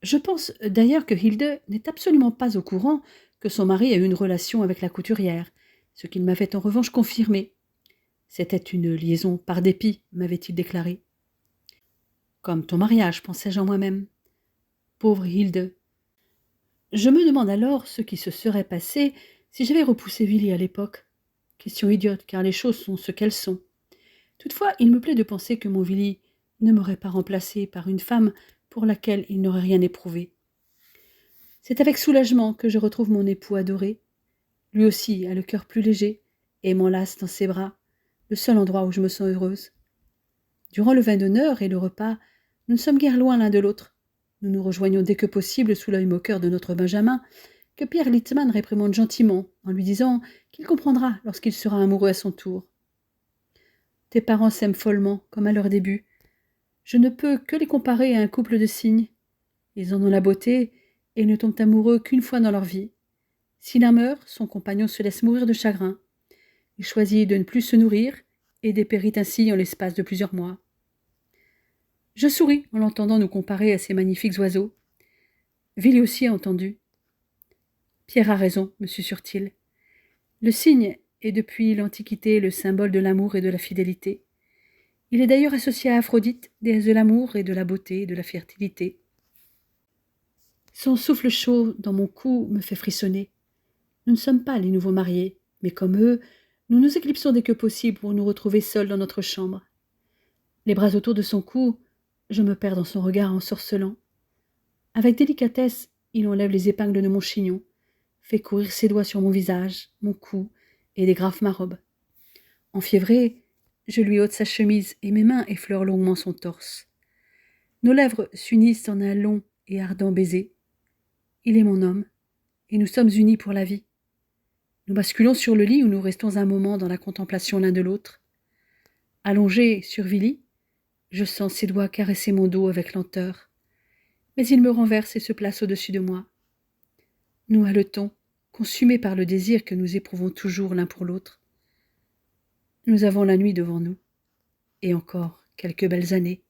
Je pense d'ailleurs que Hilde n'est absolument pas au courant que son mari a eu une relation avec la couturière, ce qu'il m'avait en revanche confirmé. C'était une liaison par dépit, m'avait-il déclaré. Comme ton mariage, pensais-je en moi-même. Pauvre Hilde. Je me demande alors ce qui se serait passé si j'avais repoussé Willy à l'époque. Question idiote, car les choses sont ce qu'elles sont. Toutefois, il me plaît de penser que mon Willy ne m'aurait pas remplacé par une femme pour laquelle il n'aurait rien éprouvé. C'est avec soulagement que je retrouve mon époux adoré. Lui aussi a le cœur plus léger et m'enlace dans ses bras, le seul endroit où je me sens heureuse. Durant le vin d'honneur et le repas, nous ne sommes guère loin l'un de l'autre. Nous nous rejoignons dès que possible sous l'œil moqueur de notre Benjamin, que Pierre Littmann réprimande gentiment en lui disant qu'il comprendra lorsqu'il sera amoureux à son tour. Tes parents s'aiment follement, comme à leur début. Je ne peux que les comparer à un couple de cygnes. Ils en ont la beauté et ne tombent amoureux qu'une fois dans leur vie. Si l'un meurt, son compagnon se laisse mourir de chagrin. Il choisit de ne plus se nourrir et dépérit ainsi en l'espace de plusieurs mois. Je souris en l'entendant nous comparer à ces magnifiques oiseaux. Villy aussi a entendu. Pierre a raison, me susurre-t-il. Le cygne est depuis l'Antiquité le symbole de l'amour et de la fidélité. Il est d'ailleurs associé à Aphrodite, déesse de l'amour et de la beauté et de la fertilité. Son souffle chaud dans mon cou me fait frissonner. Nous ne sommes pas les nouveaux mariés, mais comme eux, nous nous éclipsons dès que possible pour nous retrouver seuls dans notre chambre. Les bras autour de son cou, je me perds dans son regard ensorcelant. Avec délicatesse, il enlève les épingles de mon chignon, fait courir ses doigts sur mon visage, mon cou, et dégrafe ma robe. Enfiévré, je lui ôte sa chemise et mes mains effleurent longuement son torse. Nos lèvres s'unissent en un long et ardent baiser. Il est mon homme, et nous sommes unis pour la vie. Nous basculons sur le lit où nous restons un moment dans la contemplation l'un de l'autre. Allongé sur Villy, je sens ses doigts caresser mon dos avec lenteur. Mais il me renverse et se place au-dessus de moi. Nous haletons, consumés par le désir que nous éprouvons toujours l'un pour l'autre. Nous avons la nuit devant nous, et encore quelques belles années.